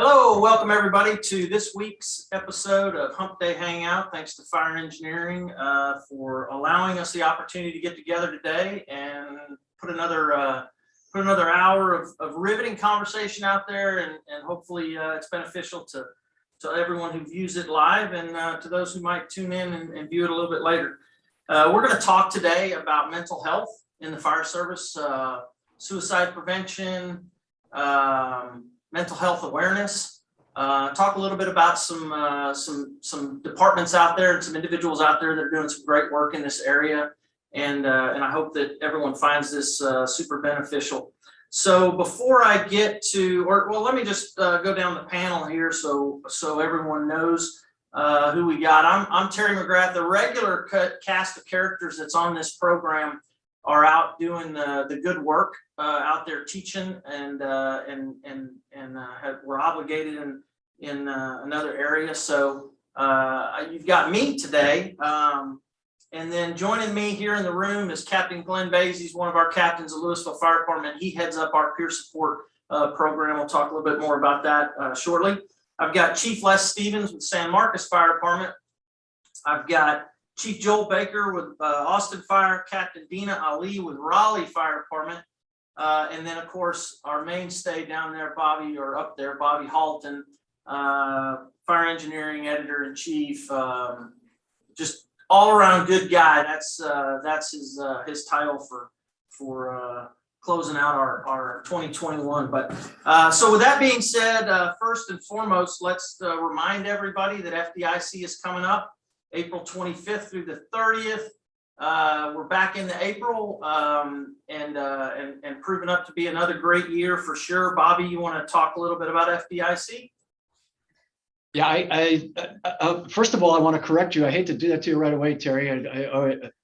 Hello, welcome everybody to this week's episode of Humpday Hangout. Thanks to Fire Engineering for allowing us the opportunity to get together today and put another hour of riveting conversation out there, and hopefully it's beneficial to everyone who views it live and to those who might tune in and view it a little bit later. We're going to talk today about mental health in the fire service, suicide prevention, mental health awareness, talk a little bit about some departments out there and some individuals out there that are doing some great work in this area. And I hope that everyone finds this super beneficial. So before I get to, let me just go down the panel here so everyone knows who we got. I'm Terry McGrath. The regular cast of characters that's on this program are out doing the good work out there teaching, and we're obligated in another area. So you've got me today, and then joining me here in the room is Captain Glenn Bays. He's one of our captains of Louisville Fire Department. He heads up our peer support program. We'll talk a little bit more about that shortly. I've got Chief Les Stevens with San Marcos Fire Department. I've got Chief Joel Baker with Austin Fire, Captain Dena Ali with Raleigh Fire Department, and then of course our mainstay down there, Bobby Halton, Fire Engineering Editor-in-Chief, just all around good guy. That's his title for closing out our 2021. But so with that being said, first and foremost, let's remind everybody that FDIC is coming up April 25th through the 30th. We're back into April and proving up to be another great year for sure. Bobby, you want to talk a little bit about FDIC? Yeah, I first of all, I want to correct you. I hate to do that to you right away, Terry,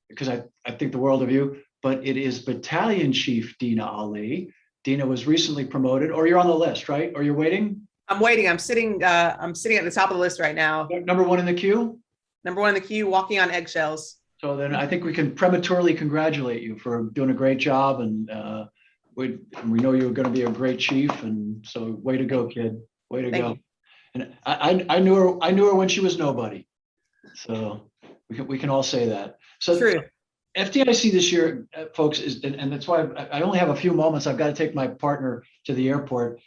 because I think the world of you, but it is Battalion Chief Dena Ali. Dena was recently promoted, or you're on the list, right? Or you're waiting? I'm waiting. I'm sitting at the top of the list right now. Number one in the queue? Number one in the queue, walking on eggshells. So then I think we can prematurely congratulate you for doing a great job, and we know you're going to be a great chief, and so way to go, kid. Way to go. And I knew her when she was nobody, so we can all say that. So true. FDIC this year, folks, and that's why I only have a few moments. I've got to take my partner to the airport.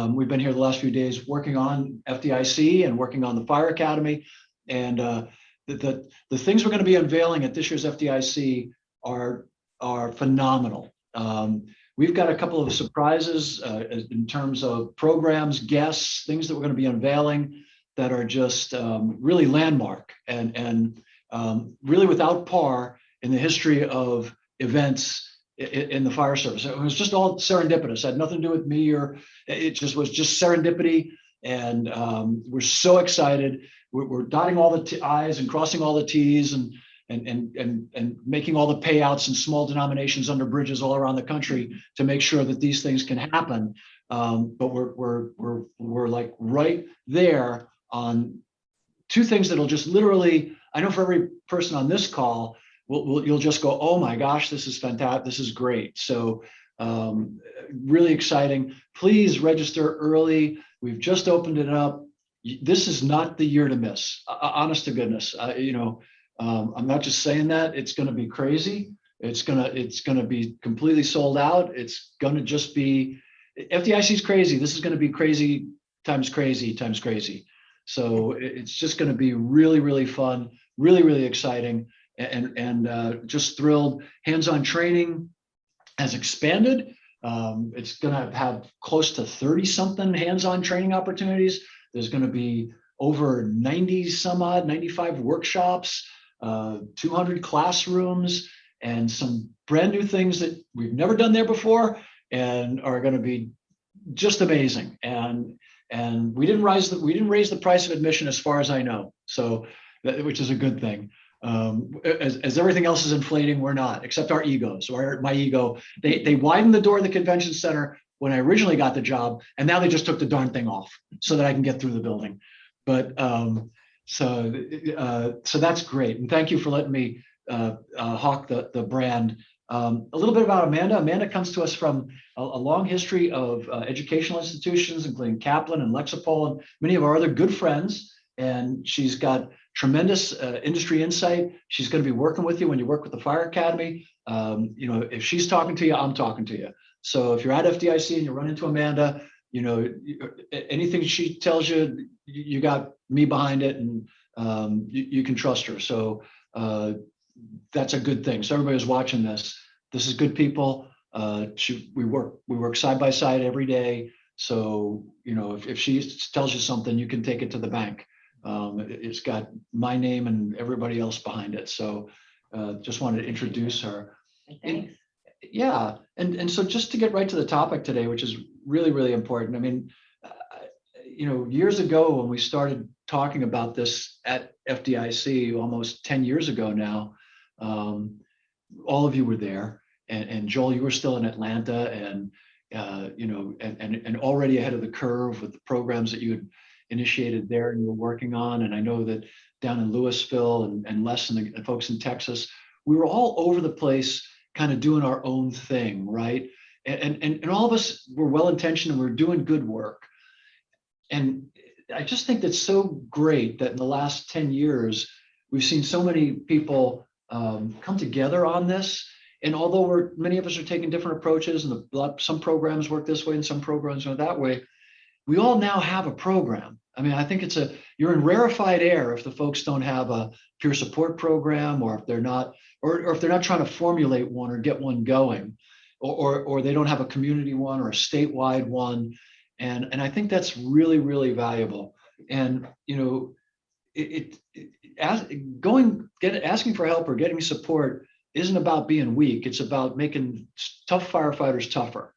We've been here the last few days working on FDIC and working on the Fire Academy, and the things we're going to be unveiling at this year's FDIC are phenomenal. We've got a couple of surprises in terms of programs, guests, things that we're going to be unveiling that are just really landmark and really without par in the history of events in the fire service. It was just all serendipitous. It had nothing to do with me, or it just was just serendipity. And we're so excited. We're dotting all the I's and crossing all the T's and making all the payouts in small denominations under bridges all around the country to make sure that these things can happen. But we're like right there on two things that'll just literally, I know for every person on this call, you'll just go, oh my gosh, this is fantastic. This is great. So really exciting. Please register early. We've just opened it up. This is not the year to miss. Honest to goodness, I'm not just saying that. It's going to be crazy. It's going to be completely sold out. It's going to just be, FDIC is crazy. This is going to be crazy times crazy times crazy. So it's just going to be really, really fun, really, really exciting, and just thrilled. Hands-on training has expanded. It's going to have close to 30-something hands-on training opportunities. There's going to be over 90 some odd, 95 workshops, 200 classrooms, and some brand new things that we've never done there before and are going to be just amazing. And we didn't raise the price of admission as far as I know, so which is a good thing. As everything else is inflating, we're not, except our egos. Or my ego. They widened the door of the convention center when I originally got the job, and now they just took the darn thing off so that I can get through the building. But so that's great, and thank you for letting me hawk the brand A little bit about Amanda. Amanda comes to us from a long history of educational institutions, including Kaplan and Lexipol and many of our other good friends. And she's got tremendous industry insight. She's going to be working with you when you work with the Fire Academy. If she's talking to you, I'm talking to you. So if you're at FDIC and you run into Amanda, anything she tells you, you got me behind it, and you can trust her. So that's a good thing. So everybody who's watching this is good people. We work side by side every day. So, if she tells you something, you can take it to the bank. It's got my name and everybody else behind it. So just wanted to introduce her. Thanks. Yeah. And so just to get right to the topic today, which is really, really important. I mean, years ago when we started talking about this at FDIC, almost 10 years ago now, all of you were there, and Joel, you were still in Atlanta, and and already ahead of the curve with the programs that you had initiated there and you were working on. And I know that down in Louisville and Les and the folks in Texas, we were all over the place, kind of doing our own thing, right? And all of us were well-intentioned and we were doing good work. And I just think that's so great that in the last 10 years, we've seen so many people come together on this. And although many of us are taking different approaches, and some programs work this way and some programs are that way, we all now have a program. I mean, I think you're in rarefied air if the folks don't have a peer support program, or if they're not, or if they're not trying to formulate one or get one going, or they don't have a community one or a statewide one. And I think that's really, really valuable. And asking for help or getting support isn't about being weak. It's about making tough firefighters tougher.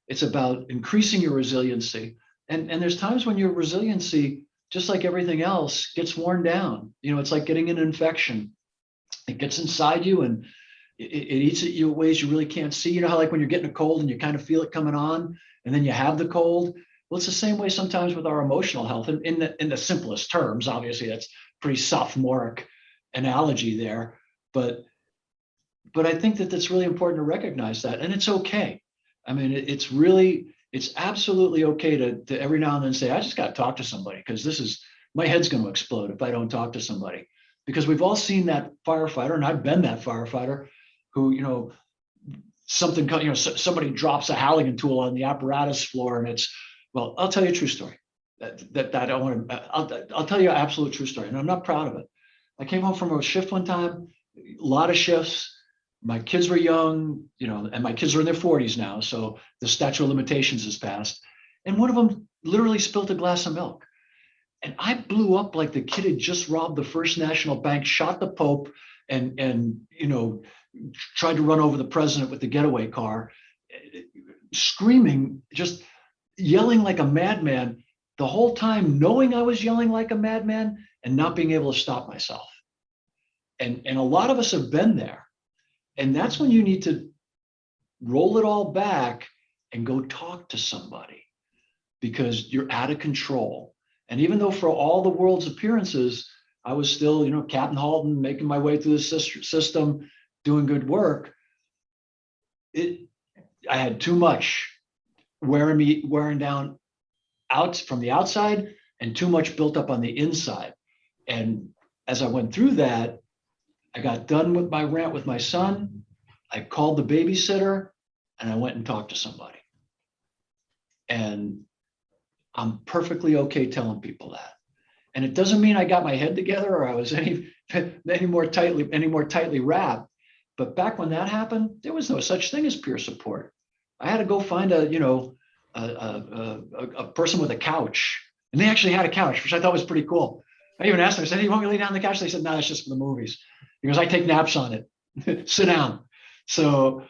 It's about increasing your resiliency. And there's times when your resiliency, just like everything else, gets worn down. It's like getting an infection. It gets inside you and it eats at you in ways you really can't see. How like when you're getting a cold and you kind of feel it coming on, and then you have the cold. Well, it's the same way sometimes with our emotional health. And in the simplest terms, obviously that's pretty sophomoric analogy there, but I think that that's really important to recognize that, and it's okay. I mean, it's absolutely okay to every now and then say, I just got to talk to somebody, because my head's going to explode if I don't talk to somebody. Because we've all seen that firefighter, and I've been that firefighter who, somebody drops a Halligan tool on the apparatus floor, and well, I'll tell you a true story. I'll tell you an absolute true story, and I'm not proud of it. I came home from a shift one time, a lot of shifts. My kids were young, and my kids are in their 40s now, so the statute of limitations has passed. And one of them literally spilled a glass of milk. And I blew up like the kid had just robbed the First National Bank, shot the Pope, and tried to run over the president with the getaway car, screaming, just yelling like a madman the whole time, knowing I was yelling like a madman and not being able to stop myself. And a lot of us have been there. And that's when you need to roll it all back and go talk to somebody, because you're out of control. And even though for all the world's appearances, I was still, Captain Halton, making my way through the system, doing good work, I had too much wearing down out from the outside, and too much built up on the inside. And as I went through that, I got done with my rant with my son. I called the babysitter and I went and talked to somebody. And I'm perfectly okay telling people that. And it doesn't mean I got my head together or I was any more tightly wrapped. But back when that happened, there was no such thing as peer support. I had to go find a person with a couch, and they actually had a couch, which I thought was pretty cool. I even asked them, I said, hey, you want me to lay down on the couch? They said, no, that's just for the movies. Because I take naps on it. Sit down. So,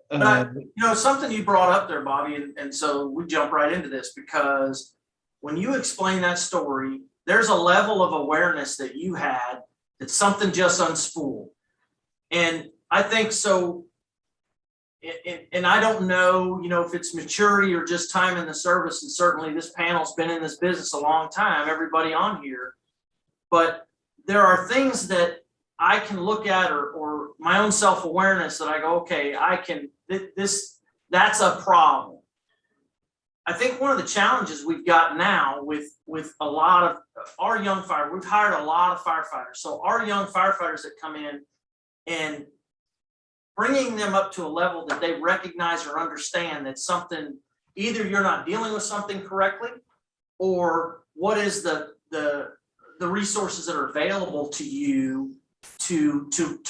something you brought up there, Bobby, and so we jump right into this, because when you explain that story, there's a level of awareness that you had that something just unspooled. And I think so, and I don't know, if it's maturity or just time in the service, and certainly this panel's been in this business a long time, everybody on here, but there are things that I can look at, or my own self-awareness that I go, okay, that's a problem. I think one of the challenges we've got now with a lot of our young firefighters, we've hired a lot of firefighters. So our young firefighters that come in, and bringing them up to a level that they recognize or understand that something, either you're not dealing with something correctly, or what is the resources that are available to you to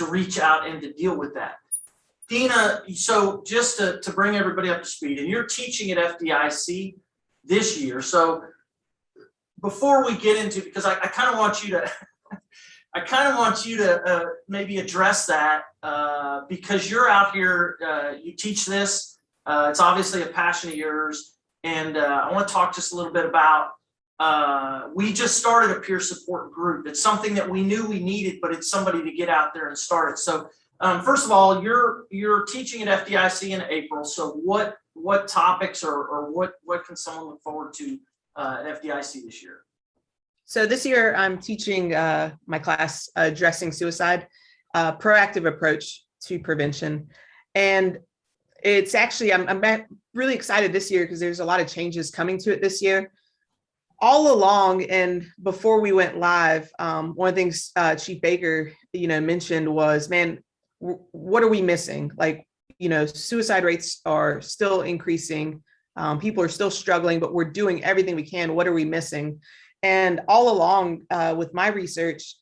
reach out and to deal with that. Dena, so just to bring everybody up to speed, and you're teaching at FDIC this year. So before we get into, because I kind of want you to maybe address that because you're out here, you teach this. It's obviously a passion of yours, and I want to talk just a little bit about. We just started a peer support group. It's something that we knew we needed, but it's somebody to get out there and start it. So first of all, you're teaching at FDIC in April. So what topics or what can someone look forward to at FDIC this year? So this year I'm teaching my class addressing suicide, proactive approach to prevention. And it's actually, I'm really excited this year because there's a lot of changes coming to it this year. All along and before we went live, one of the things Chief Baker, mentioned was, man, what are we missing? Like, suicide rates are still increasing. People are still struggling, but we're doing everything we can. What are we missing? And all along with my research,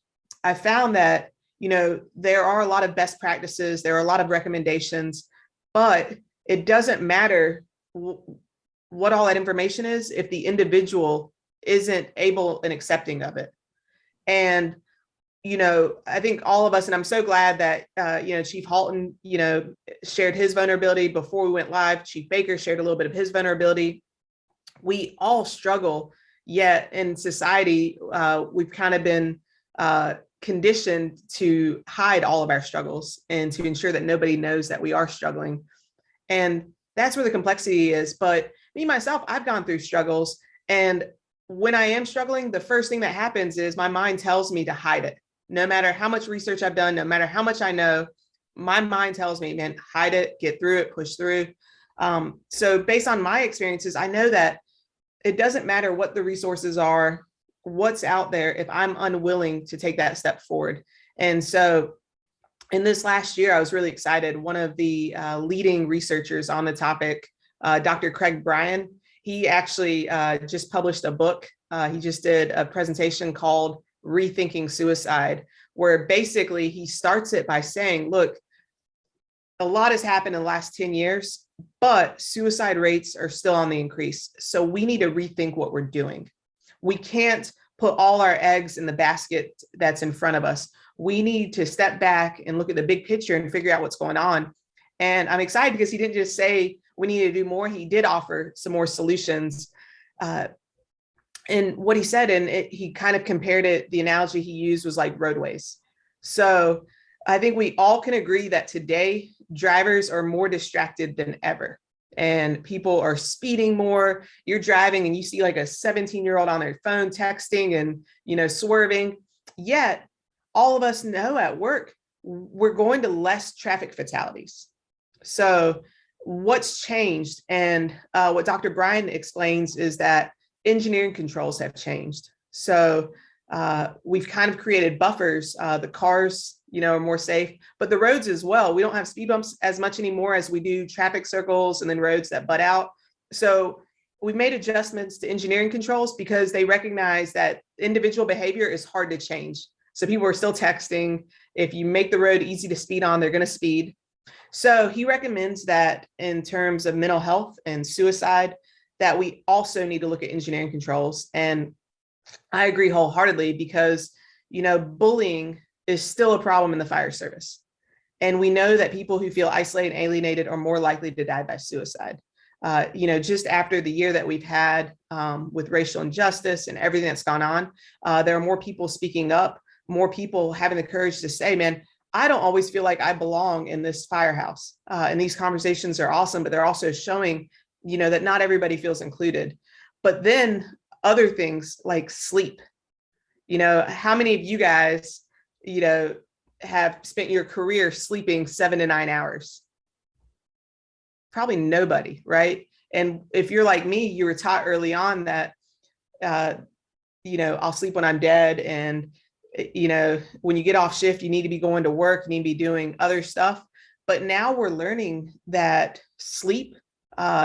I found that, there are a lot of best practices. There are a lot of recommendations, but it doesn't matter what all that information is if the individual isn't able and accepting of it. And, I think all of us, and I'm so glad that, Chief Halton, shared his vulnerability before we went live. Chief Baker shared a little bit of his vulnerability. We all struggle, yet in society, we've kind of been conditioned to hide all of our struggles and to ensure that nobody knows that we are struggling. And that's where the complexity is. But me, myself, I've gone through struggles. And when I am struggling, the first thing that happens is my mind tells me to hide it. No matter how much research I've done, no matter how much I know, my mind tells me, man, hide it, get through it, push through. So based on my experiences, I know that it doesn't matter what the resources are, what's out there, if I'm unwilling to take that step forward. And so in this last year, I was really excited. One of the leading researchers on the topic, Dr. Craig Bryan, he actually just published a book. He just did a presentation called Rethinking Suicide, where basically he starts it by saying, look, a lot has happened in the last 10 years, but suicide rates are still on the increase. So we need to rethink what we're doing. We can't put all our eggs in the basket that's in front of us. We need to step back and look at the big picture and figure out what's going on. And I'm excited because he didn't just say we need to do more. He did offer some more solutions. And what he said, and he kind of compared it, the analogy he used was like roadways. So I think we all can agree that today drivers are more distracted than ever. And people are speeding more. You're driving and you see like a 17-year-old on their phone texting and, swerving. Yet all of us know at work, we're going to less traffic fatalities. So what's changed? And what Dr. Bryan explains is that engineering controls have changed. So we've kind of created buffers. The cars, are more safe, but the roads as well. We don't have speed bumps as much anymore as we do traffic circles and then roads that butt out. So we've made adjustments to engineering controls because they recognize that individual behavior is hard to change. So people are still texting. If you make the road easy to speed on, they're going to speed. So he recommends that in terms of mental health and suicide, that we also need to look at engineering controls. And I agree wholeheartedly because, bullying is still a problem in the fire service. And we know that people who feel isolated and alienated are more likely to die by suicide. Just after the year that we've had with racial injustice and everything that's gone on, there are more people speaking up, more people having the courage to say, man, I don't always feel like I belong in this firehouse. And these conversations are awesome, but they're also showing, that not everybody feels included. But then other things like sleep, how many of you guys, have spent your career sleeping 7 to 9 hours? Probably nobody, right? And if you're like me, you were taught early on that, I'll sleep when I'm dead. And, when you get off shift, you need to be going to work, you need to be doing other stuff. But now we're learning that sleep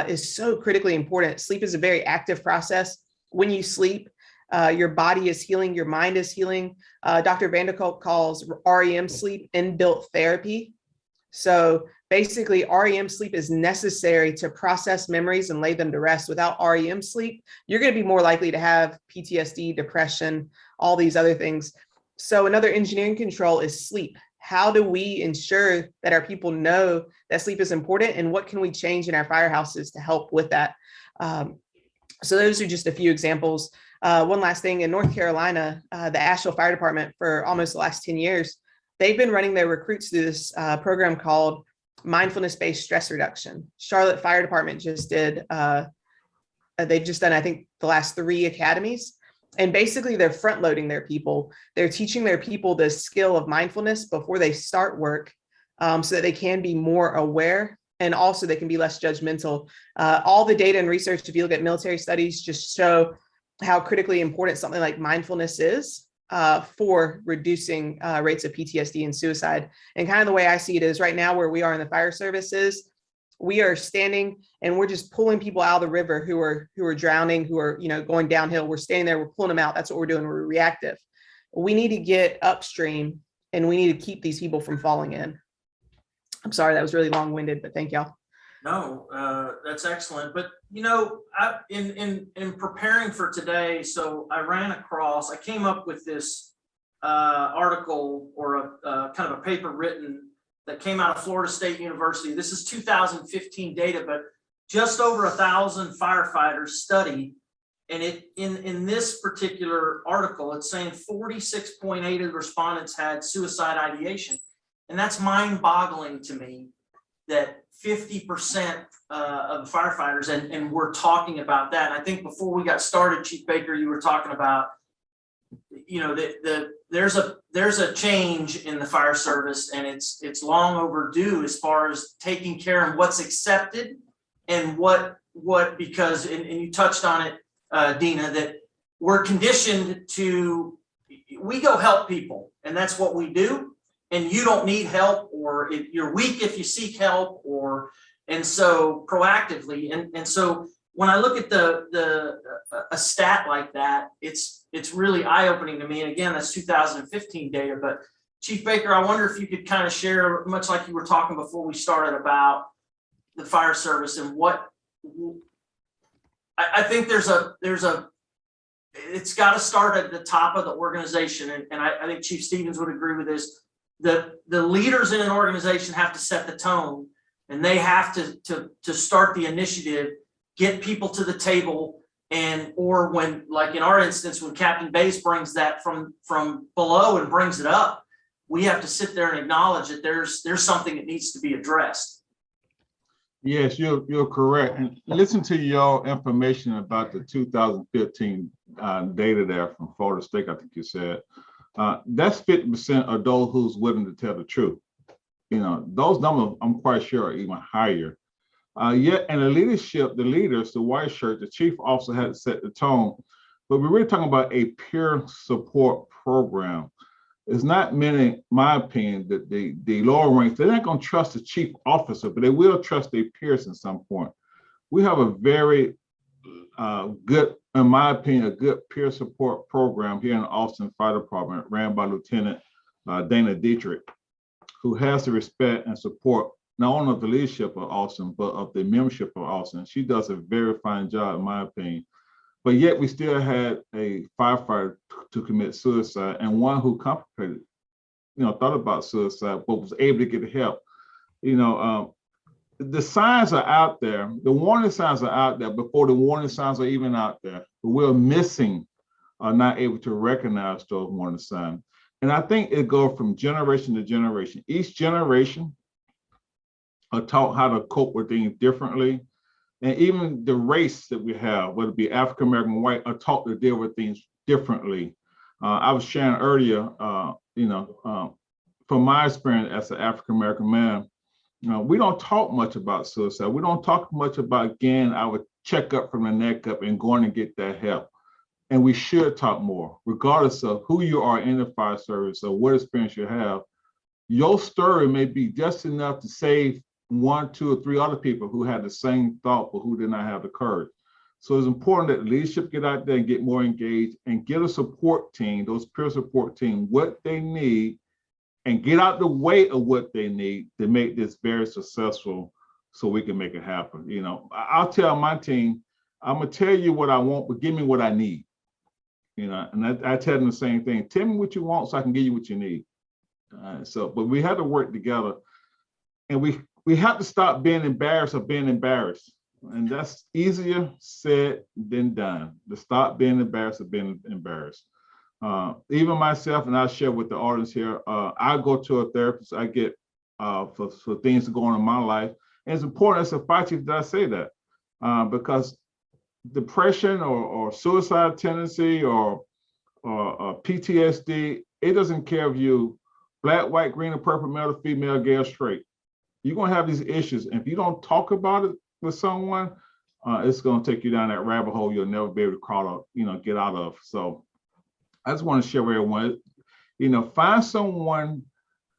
is so critically important. Sleep is a very active process. When you sleep, your body is healing, your mind is healing. Dr. Vanderkolk calls REM sleep inbuilt therapy. So basically, REM sleep is necessary to process memories and lay them to rest. Without REM sleep, you're going to be more likely to have PTSD, depression, all these other things. So another engineering control is sleep. How do we ensure that our people know that sleep is important, and what can we change in our firehouses to help with that? So those are just a few examples. One last thing, in North Carolina, the Asheville Fire Department for almost the last 10 years, they've been running their recruits through this program called mindfulness-based stress reduction. Charlotte Fire Department just did, they've just done, I think, the last 3 academies. And basically they're front loading their people. They're teaching their people the skill of mindfulness before they start work, so that they can be more aware, and also they can be less judgmental. All the data and research, if you look at military studies, just show how critically important something like mindfulness is for reducing rates of PTSD and suicide. And kind of the way I see it is right now where we are in the fire services, we are standing and we're just pulling people out of the river who are drowning, who are, going downhill. We're standing there, we're pulling them out. That's what we're doing. We're reactive. We need to get upstream and we need to keep these people from falling in. I'm sorry, that was really long-winded, but thank y'all. No, that's excellent. But in preparing for today, so I came up with this article or a kind of a paper written that came out of Florida State University. This is 2015 data, but just over 1,000 firefighters studied. And in this particular article, it's saying 46.8 of the respondents had suicide ideation. And that's mind-boggling to me that 50% of the firefighters, and we're talking about that. And I think before we got started, Chief Baker, you were talking about, there's a change in the fire service, and it's long overdue as far as taking care of what's accepted and what because and you touched on it, Dena, that we're conditioned to, we go help people, and that's what we do. And you don't need help, or you're weak if you seek help, and so proactively. And so when I look at a stat like that, it's really eye-opening to me. And again, that's 2015 data. But Chief Baker, I wonder if you could kind of share, much like you were talking before we started, about the fire service and what I think it's got to start at the top of the organization. And I think Chief Stevens would agree with this. The leaders in an organization have to set the tone, and they have to start the initiative, get people to the table, or when, like in our instance, when Captain Bays brings that from below and brings it up, we have to sit there and acknowledge that there's something that needs to be addressed. Yes, you're correct. And listen to your information about the 2015 data there from Florida State, I think you said. That's 50% of those who's willing to tell the truth. Those numbers, I'm quite sure, are even higher. Yet in the leadership, the leaders, the white shirt, the chief officer had to set the tone. But we're really talking about a peer support program. It's not many, in my opinion, that the lower ranks, they're not going to trust the chief officer, but they will trust their peers at some point. We have a very good, in my opinion, a good peer support program here in the Austin Fire Department, ran by Lieutenant Dana Dietrich, who has the respect and support not only of the leadership of Austin, but of the membership of Austin. She does a very fine job, in my opinion. But yet we still had a firefighter to commit suicide, and one who contemplated, thought about suicide, but was able to get help. The signs are out there. The warning signs are out there before the warning signs are even out there. But we're missing, not able to recognize those warning signs. And I think it goes from generation to generation. Each generation are taught how to cope with things differently. And even the race that we have, whether it be African American, white, are taught to deal with things differently. I was sharing earlier, from my experience as an African-American man, we don't talk much about suicide. We don't talk much about getting our checkup from the neck up and going and get that help. And we should talk more, regardless of who you are in the fire service or what experience you have. Your story may be just enough to save 1, 2, or 3 other people who had the same thought, but who did not have the courage. So it's important that leadership get out there and get more engaged and get a support team, those peer support team, what they need, and get out the way of what they need to make this very successful so we can make it happen. I'll tell my team, I'm gonna tell you what I want, but give me what I need. And I tell them the same thing. Tell me what you want so I can give you what you need. But we have to work together, and we have to stop being embarrassed of being embarrassed. And that's easier said than done, to stop being embarrassed of being embarrassed. Even myself, and I share with the audience here, I go to a therapist, I get for things going on in my life. And it's important as a fire chief that I say that, because depression or suicide tendency or PTSD, it doesn't care if you black, white, green, or purple, male, female, gay, or straight. You're gonna have these issues. And if you don't talk about it with someone, it's gonna take you down that rabbit hole you'll never be able to crawl up, get out of. So I just want to share with everyone, find someone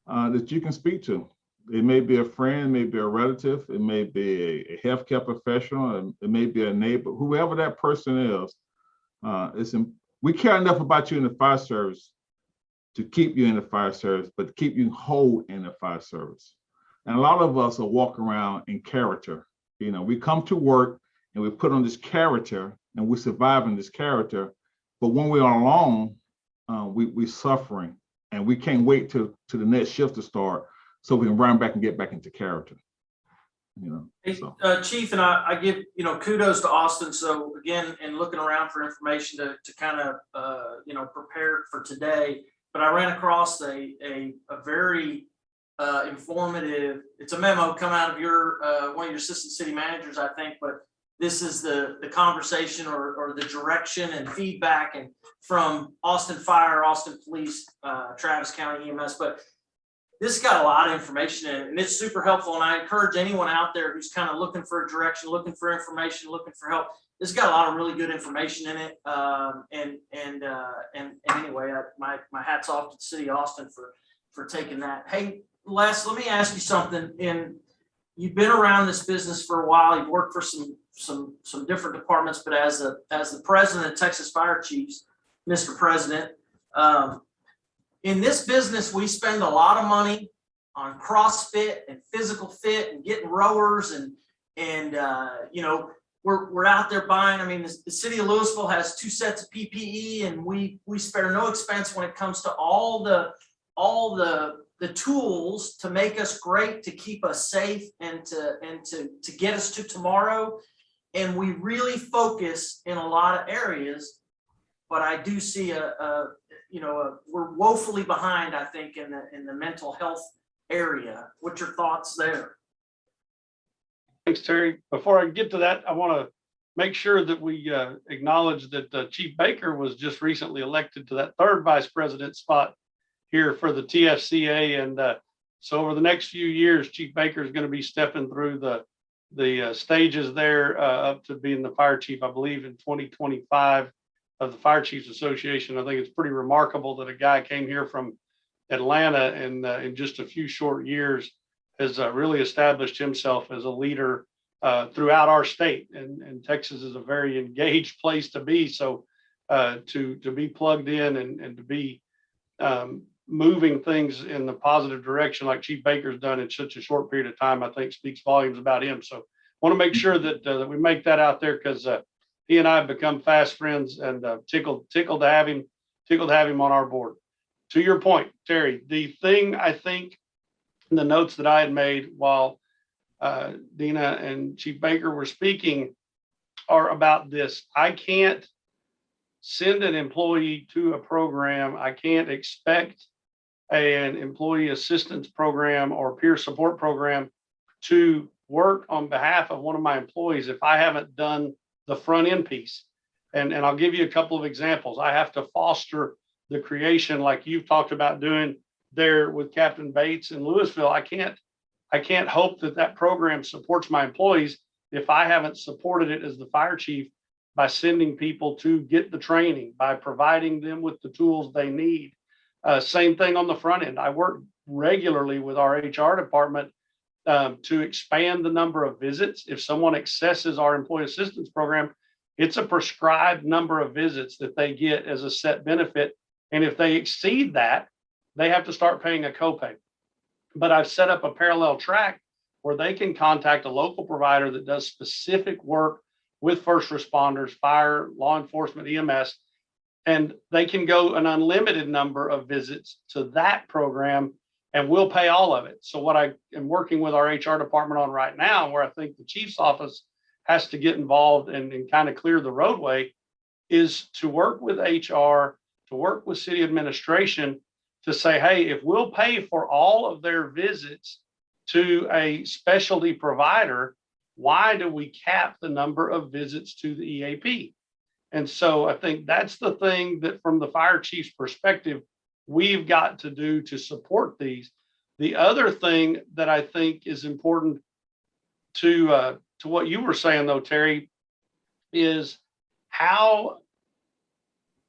that you can speak to. It may be a friend, it may be a relative, it may be a healthcare professional, it may be a neighbor, whoever that person is. We care enough about you in the fire service to keep you in the fire service, but to keep you whole in the fire service. And a lot of us are walking around in character. We come to work and we put on this character and we survive in this character. But when we are alone, we're suffering, and we can't wait to the next shift to start so we can run back and get back into character. Chief, and I give kudos to Austin. So again, in looking around for information to kind of prepare for today, but I ran across a very informative. It's a memo come out of your one of your assistant city managers, I think, but this is the conversation or the direction and feedback and from Austin Fire, Austin Police, Travis County EMS. But this got a lot of information in it, and it's super helpful. And I encourage anyone out there who's kind of looking for a direction, looking for information, looking for help. This got a lot of really good information in it. And anyway, my hats off to the city of Austin for taking that. Hey, Les, let me ask you something. You've been around this business for a while. You've worked for some different departments, but as the president of Texas Fire Chiefs, Mr. President, in this business, we spend a lot of money on CrossFit and physical fit and getting rowers and we're out there buying. I mean, the city of Louisville has 2 sets of PPE, and we spare no expense when it comes to all the tools to make us great, to keep us safe, and to get us to tomorrow. And we really focus in a lot of areas, but I do see we're woefully behind, I think, in the mental health area. What's your thoughts there? Thanks, Terry. Before I get to that, I want to make sure that we acknowledge that Chief Baker was just recently elected to that 3rd vice president spot here for the TFCA. And so over the next few years, Chief Baker is going to be stepping through the stages there up to being the fire chief, I believe, in 2025 of the Fire Chiefs Association. I think it's pretty remarkable that a guy came here from Atlanta and in just a few short years has really established himself as a leader throughout our state. And Texas is a very engaged place to be. So to be plugged in and to be moving things in the positive direction like Chief Baker's done in such a short period of time, I think speaks volumes about him. So I want to make sure that we make that out there, because he and I have become fast friends, and tickled to have him on our board. To your point, Terry, the thing I think in the notes that I had made while Dena and Chief Baker were speaking are about this. I can't send an employee to a program. I can't expect an employee assistance program or peer support program to work on behalf of one of my employees if I haven't done the front end piece. And I'll give you a couple of examples. I have to foster the creation, like you've talked about doing, there with Captain Bates in Louisville, I can't hope that that program supports my employees if I haven't supported it as the fire chief by sending people to get the training, by providing them with the tools they need. Same thing on the front end. I work regularly with our HR department to expand the number of visits. If someone accesses our employee assistance program, it's a prescribed number of visits that they get as a set benefit. And if they exceed that, they have to start paying a copay. But I've set up a parallel track where they can contact a local provider that does specific work with first responders, fire, law enforcement, EMS, and they can go an unlimited number of visits to that program and we'll pay all of it. So what I am working with our HR department on right now, where I think the chief's office has to get involved and kind of clear the roadway, is to work with HR, to work with city administration to say, hey, if we'll pay for all of their visits to a specialty provider, why do we cap the number of visits to the EAP? And so I think that's the thing that from the fire chief's perspective, we've got to do to support these. The other thing that I think is important to what you were saying though, Terry, is how,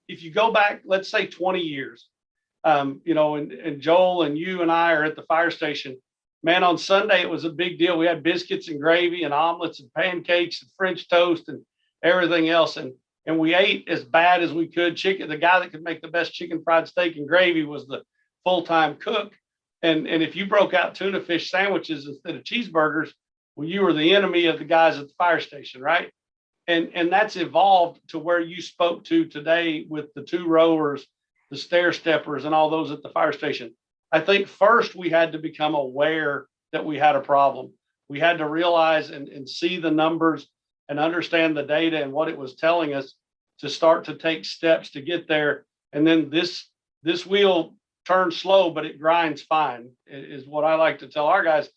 if you go back, let's say 20 years, and Joel and you and I are at the fire station, man, on Sunday, it was a big deal. We had biscuits and gravy and omelets and pancakes and French toast and everything else. And we ate as bad as we could. Chicken, the guy that could make the best chicken fried steak and gravy was the full-time cook. And if you broke out tuna fish sandwiches instead of cheeseburgers, well, you were the enemy of the guys at the fire station, right? And that's evolved to where you spoke to today with the two rowers, the stair steppers, and all those at the fire station. I think first we had to become aware that we had a problem. We had to realize and see the numbers and understand the data and what it was telling us to start to take steps to get there. And then this wheel turns slow, but it grinds fine, is what I like to tell our guys.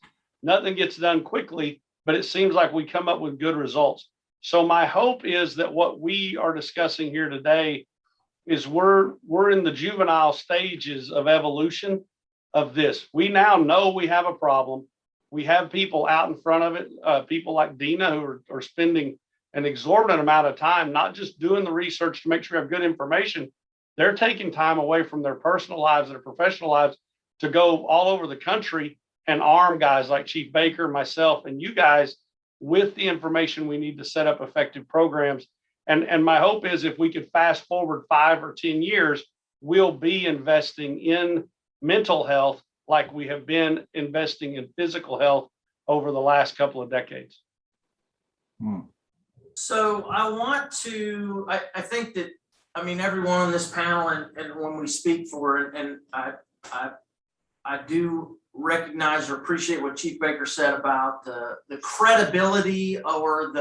Nothing gets done quickly, but it seems like we come up with good results. So my hope is that what we are discussing here today is we're in the juvenile stages of evolution of this. We now know we have a problem. We have people out in front of it, people like Dena who are spending an exorbitant amount of time, not just doing the research to make sure we have good information. They're taking time away from their personal lives, their professional lives, to go all over the country and arm guys like Chief Baker, myself, and you guys with the information we need to set up effective programs. And my hope is if we could fast forward 5 or 10 years, we'll be investing in mental health like we have been investing in physical health over the last couple of decades. So I think that, I mean, everyone on this panel and when we speak for it, and I do recognize or appreciate what Chief Baker said about the credibility or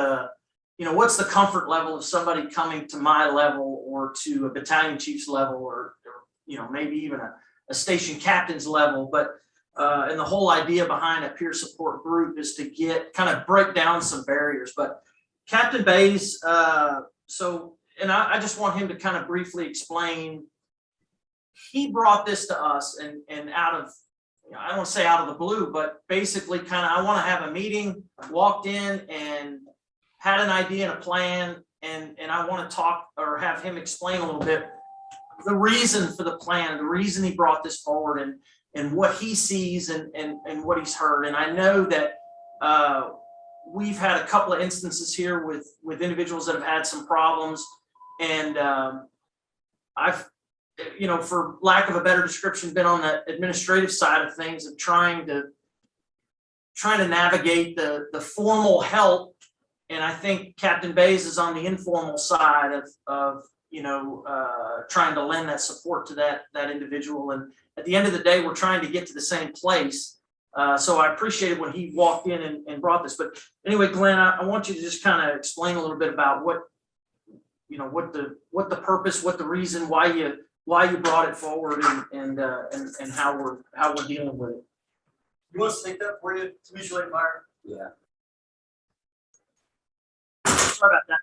what's the comfort level of somebody coming to my level or to a battalion chief's level or maybe even a station captain's level. But and the whole idea behind a peer support group is to break down some barriers. But Captain Bays, I just want him to kind of briefly explain. He brought this to us and out of, I don't want to say out of the blue, but basically I want to have a meeting, walked in and had an idea and a plan. And I want to talk or have him explain a little bit the reason for the plan, the reason he brought this forward and what he sees and what he's heard. And I know that we've had a couple of instances here with individuals that have had some problems. And I've, for lack of a better description, been on the administrative side of things of trying to navigate the formal help. And I think Captain Bays is on the informal side of trying to lend that support to that individual. And at the end of the day, we're trying to get to the same place. So I appreciated when he walked in and brought this. But anyway, Glenn, I want you to just kind of explain a little bit about what the purpose, what the reason, why you brought it forward and how we're dealing with it. You want us to take that for you, Commissioner Meyer? Yeah. Sorry about that.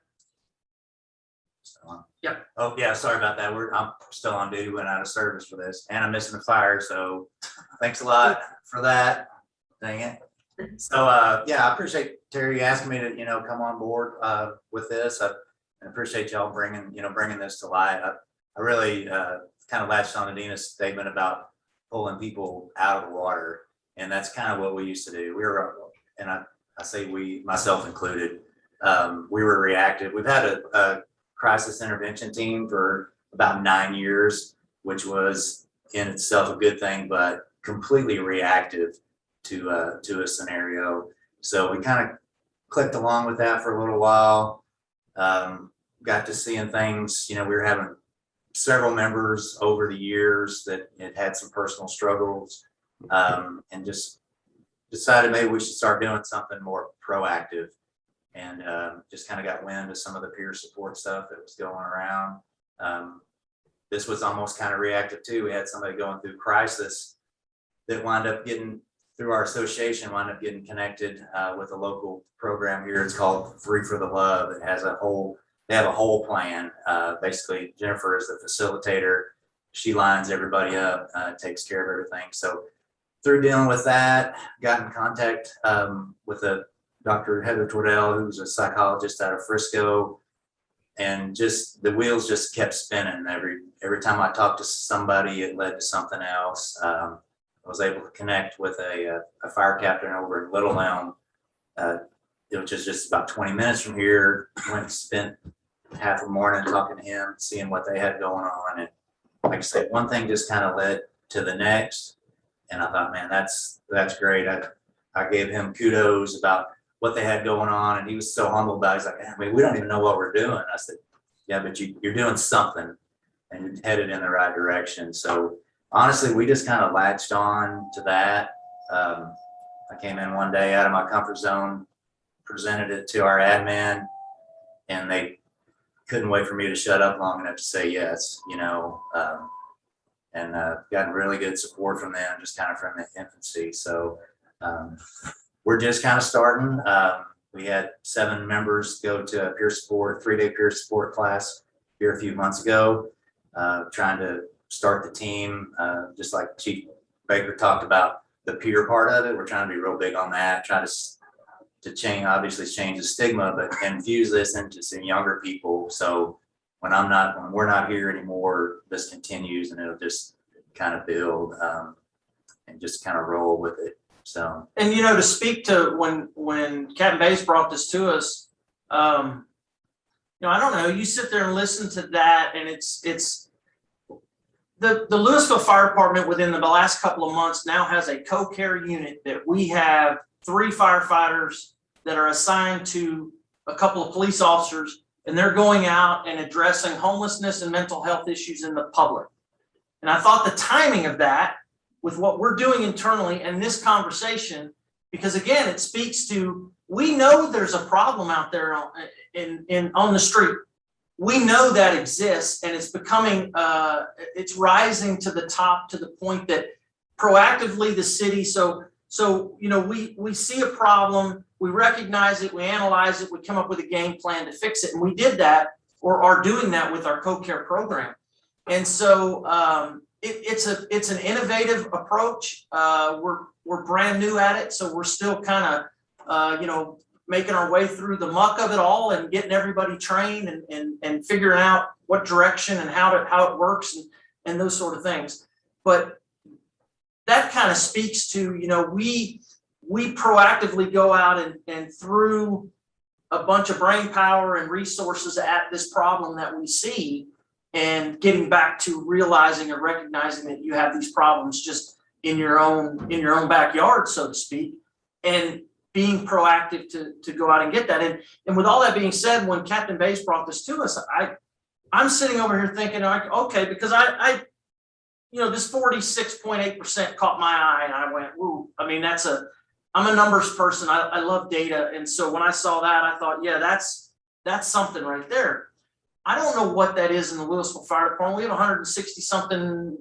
Yep. Oh, yeah, sorry about that. I'm still on duty, went out of service for this, and I'm missing the fire, so thanks a lot for that. Dang it. So, yeah, I appreciate Terry asking me to, come on board, with this. I appreciate y'all bringing this to light. I really, kind of latched on to Dena's statement about pulling people out of the water, and that's kind of what we used to do. And I say we, myself included, we were reactive. We've had a crisis intervention team for about 9 years, which was in itself a good thing, but completely reactive to a scenario. So we kind of clicked along with that for a little while. Got to seeing things, we were having several members over the years that had some personal struggles, and just decided maybe we should start doing something more proactive, and just kind of got wind of some of the peer support stuff that was going around. This was almost kind of reactive too. We had somebody going through crisis that wound up getting, through our association, wound up getting connected with a local program here. It's called Free for the Love. It has they have a whole plan. Basically, Jennifer is the facilitator. She lines everybody up, takes care of everything. So through dealing with that, got in contact with Dr. Heather Tordell, who's a psychologist out of Frisco, and just the wheels just kept spinning. Every time I talked to somebody, it led to something else. I was able to connect with a fire captain over in Little Elm, which is just about 20 minutes from here. Went and spent half a morning talking to him, seeing what they had going on. And like I said, one thing just kind of led to the next. And I thought, man, that's great. I gave him kudos about what they had going on, and he was so humble about it. He's like, I mean, we don't even know what we're doing. I said, yeah, but you're doing something, and you're headed in the right direction. So honestly, we just kind of latched on to that. I came in one day out of my comfort zone, presented it to our admin, and they couldn't wait for me to shut up long enough to say yes, and gotten really good support from them, just kind of from the infancy. So we're just kind of starting. We had 7 members go to a peer support, 3-day peer support class here a few months ago, trying to start the team, just like Chief Baker talked about the peer part of it. We're trying to be real big on that, try to change the stigma, but infuse this into some younger people. So when we're not here anymore, this continues, and it'll just kind of build and just kind of roll with it. So, and to speak to when Captain Bass brought this to us, I don't know, you sit there and listen to that, and it's the Louisville Fire Department within the last couple of months now has a co-care unit that we have 3 firefighters that are assigned to a couple of police officers, and they're going out and addressing homelessness and mental health issues in the public. And I thought the timing of that with what we're doing internally and this conversation, because again, it speaks to, we know there's a problem out there on the street. We know that exists, and it's becoming, it's rising to the top, to the point that proactively the city, we see a problem, we recognize it, we analyze it, we come up with a game plan to fix it. And we did that, or are doing that, with our co-care program. And so it's an innovative approach. We're brand new at it, so we're still kind of making our way through the muck of it all and getting everybody trained and figuring out what direction and how it works and those sort of things. But that kind of speaks to, we proactively go out and through a bunch of brain power and resources at this problem that we see, and getting back to realizing and recognizing that you have these problems just in your own backyard, so to speak, and being proactive to go out and get that. And with all that being said, when Captain Bass brought this to us, I'm sitting over here thinking, okay, because I this 46.8% caught my eye, and I went, ooh, I mean, I'm a numbers person. I love data. And so when I saw that, I thought, yeah, that's something right there. I don't know what that is in the Louisville Fire Department. We have 160 something,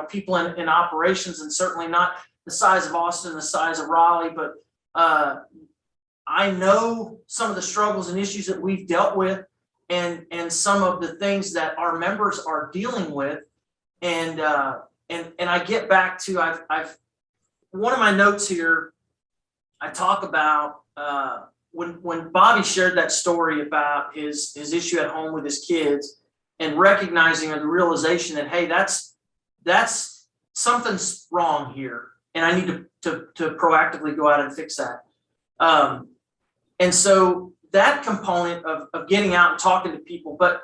people in operations, and certainly not the size of Austin, the size of Raleigh, but I know some of the struggles and issues that we've dealt with. and some of the things that our members are dealing with. And I get back to, I've one of my notes here, I talk about when Bobby shared that story about his issue at home with his kids, and recognizing or the realization that, hey, that's something's wrong here, and I need to proactively go out and fix that. And so that component of getting out and talking to people, but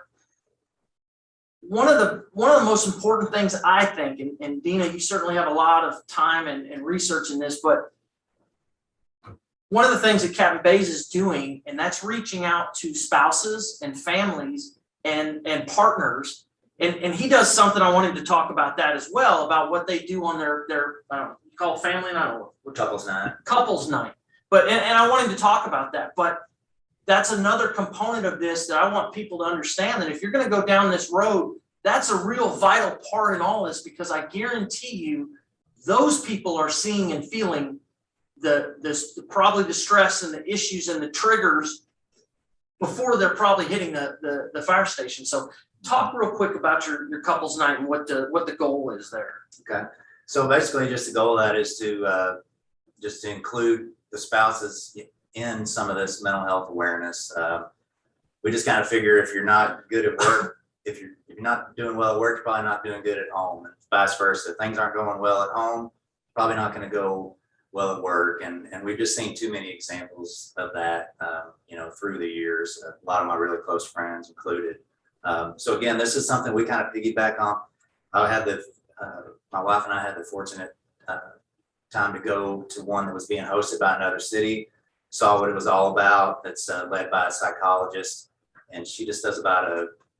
one of the most important things I think, and Dena, you certainly have a lot of time and research in this, but one of the things that Captain Bays is doing, and that's reaching out to spouses and families and partners. And he does something, I want him to talk about that as well, about what they do on their I don't know, you call it family night or couples night. But and I want him to talk about that. But that's another component of this that I want people to understand, that if you're going to go down this road, that's a real vital part in all this, because I guarantee you those people are seeing and feeling probably the stress and the issues and the triggers before they're probably hitting the fire station. So talk real quick about your couples night and what the goal is there. Okay, so basically just the goal of that is to include the spouses in some of this mental health awareness. We just kind of figure if you're not good at work, if you're not doing well at work, you're probably not doing good at home, and vice versa. If things aren't going well at home, probably not going to go well at work. And we've just seen too many examples of that, through the years, a lot of my really close friends included. So again, this is something we kind of piggyback on. My wife and I had the fortunate time to go to one that was being hosted by another city, saw what it was all about. That's led by a psychologist, and she just does about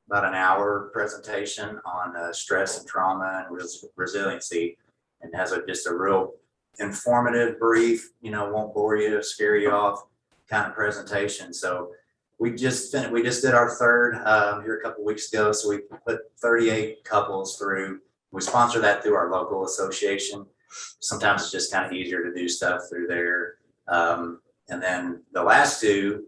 an hour presentation on stress and trauma and resiliency, and has just a real informative, brief, won't bore you, scare you off kind of presentation. So we just did our third here a couple weeks ago. So we put 38 couples through. We sponsor that through our local association. Sometimes it's just kind of easier to do stuff through there. And then the last two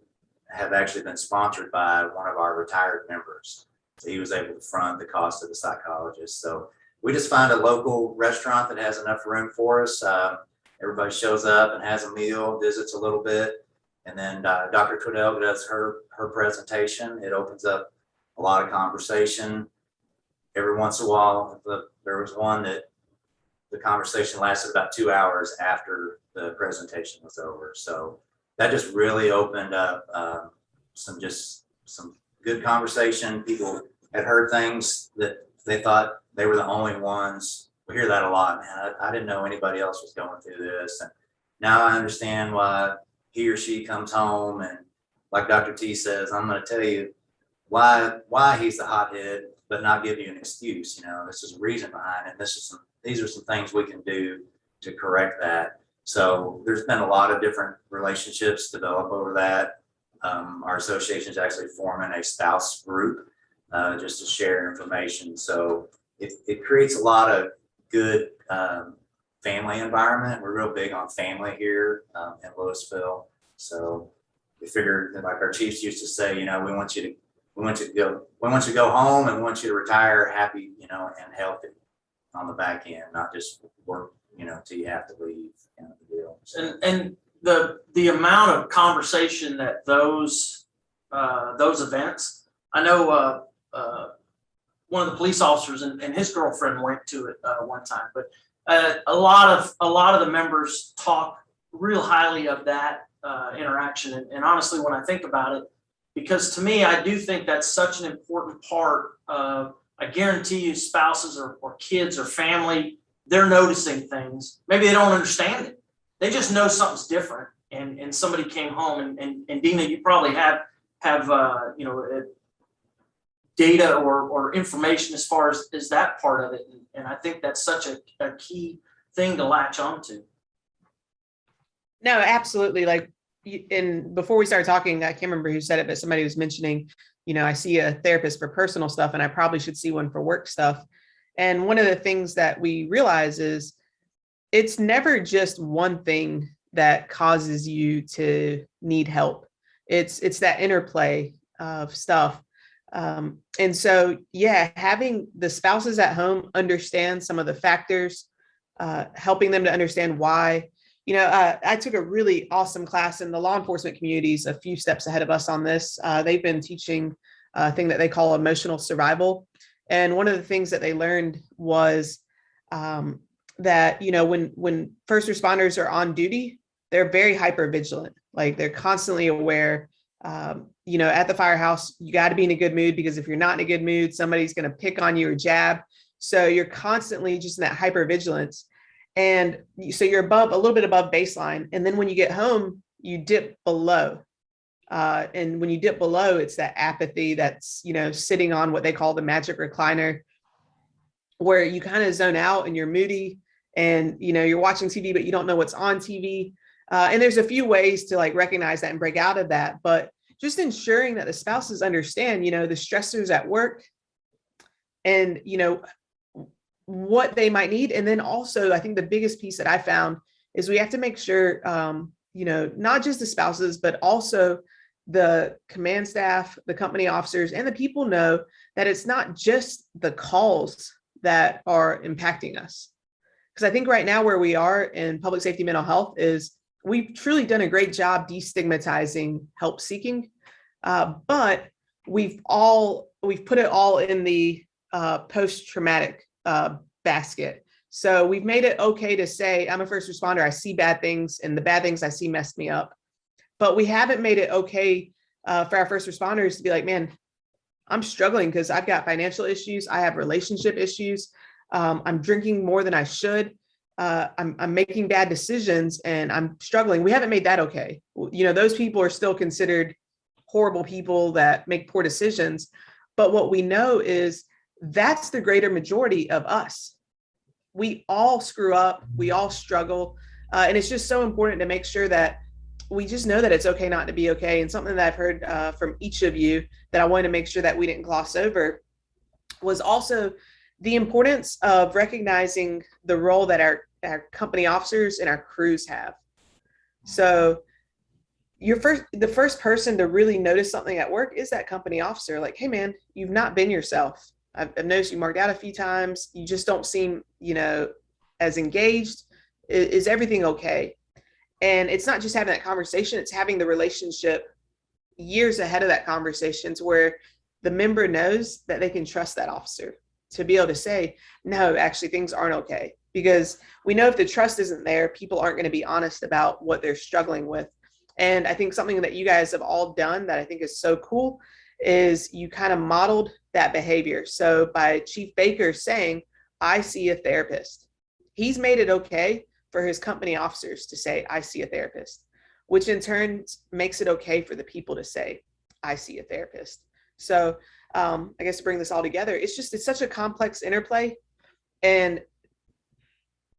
have actually been sponsored by one of our retired members. So he was able to front the cost of the psychologist. So we just find a local restaurant that has enough room for us. Everybody shows up and has a meal, visits a little bit. And then Dr. Twiddell does her presentation. It opens up a lot of conversation. Every once in a while, there was one that the conversation lasted about 2 hours after the presentation was over. So that just really opened up some good conversation. People had heard things that they thought they were the only ones. We hear that a lot, man. I didn't know anybody else was going through this. And now I understand why he or she comes home, and like Dr. T says, I'm going to tell you why he's the hothead, but not give you an excuse. This is a reason behind it. These are some things we can do to correct that. So there's been a lot of different relationships develop over that. Our association is actually forming a spouse group just to share information. So it creates a lot of good family environment. We're real big on family here in Louisville. So we figured that, like our chiefs used to say, we want you to go home, and we want you to retire happy, and healthy on the back end, not just work, till you have to leave, the deal. So. And the amount of conversation that those events, I know one of the police officers and his girlfriend went to it one time, but a lot of the members talk real highly of that interaction. And honestly, when I think about it, because to me, I do think that's such an important part of, I guarantee you, spouses or kids or family, they're noticing things. Maybe they don't understand it. They just know something's different. And somebody came home, and Dena, you probably have data or information as far as that part of it. And I think that's such a key thing to latch onto. No, absolutely. And before we started talking, I can't remember who said it, but somebody was mentioning, I see a therapist for personal stuff, and I probably should see one for work stuff. And one of the things that we realize is it's never just one thing that causes you to need help. It's that interplay of stuff. And so, yeah, having the spouses at home understand some of the factors, helping them to understand why. I took a really awesome class in the law enforcement communities a few steps ahead of us on this. They've been teaching a thing that they call emotional survival. And one of the things that they learned was that, when first responders are on duty, they're very hyper vigilant. Like they're constantly aware. At the firehouse, you got to be in a good mood, because if you're not in a good mood, somebody's going to pick on you or jab. So you're constantly just in that hyper vigilance. And so you're a little bit above baseline. And then when you get home, you dip below. And when you dip below, it's that apathy that's, sitting on what they call the magic recliner, where you kind of zone out and you're moody and, you're watching TV, but you don't know what's on TV. And there's a few ways to like recognize that and break out of that, but just ensuring that the spouses understand, the stressors at work and, what they might need. And then also, I think the biggest piece that I found is we have to make sure, not just the spouses, but also the command staff, the company officers, and the people know that it's not just the calls that are impacting us. Because I think right now where we are in public safety mental health is we've truly done a great job destigmatizing help seeking, but we've put it all in the post-traumatic basket. So we've made it okay to say, I'm a first responder, I see bad things, and the bad things I see messed me up. But we haven't made it okay for our first responders to be like, man, I'm struggling because I've got financial issues, I have relationship issues, I'm drinking more than I should, I'm making bad decisions and I'm struggling. We haven't made that okay. Those people are still considered horrible people that make poor decisions. But what we know is that's the greater majority of us. We all screw up, we all struggle. And it's just so important to make sure that we just know that it's okay not to be okay. And something that I've heard from each of you that I wanted to make sure that we didn't gloss over was also the importance of recognizing the role that our company officers and our crews have. So the first person to really notice something at work is that company officer. Like, hey man, you've not been yourself. I've noticed you marked out a few times. You just don't seem, as engaged. Is everything okay? And it's not just having that conversation, it's having the relationship years ahead of that conversation to where the member knows that they can trust that officer to be able to say, no, actually things aren't okay. Because we know if the trust isn't there, people aren't going to be honest about what they're struggling with. And I think something that you guys have all done that I think is so cool is you kind of modeled that behavior. So by Chief Baker saying, I see a therapist, he's made it okay for his company officers to say, I see a therapist, which in turn makes it okay for the people to say, I see a therapist. So I guess to bring this all together, it's such a complex interplay, and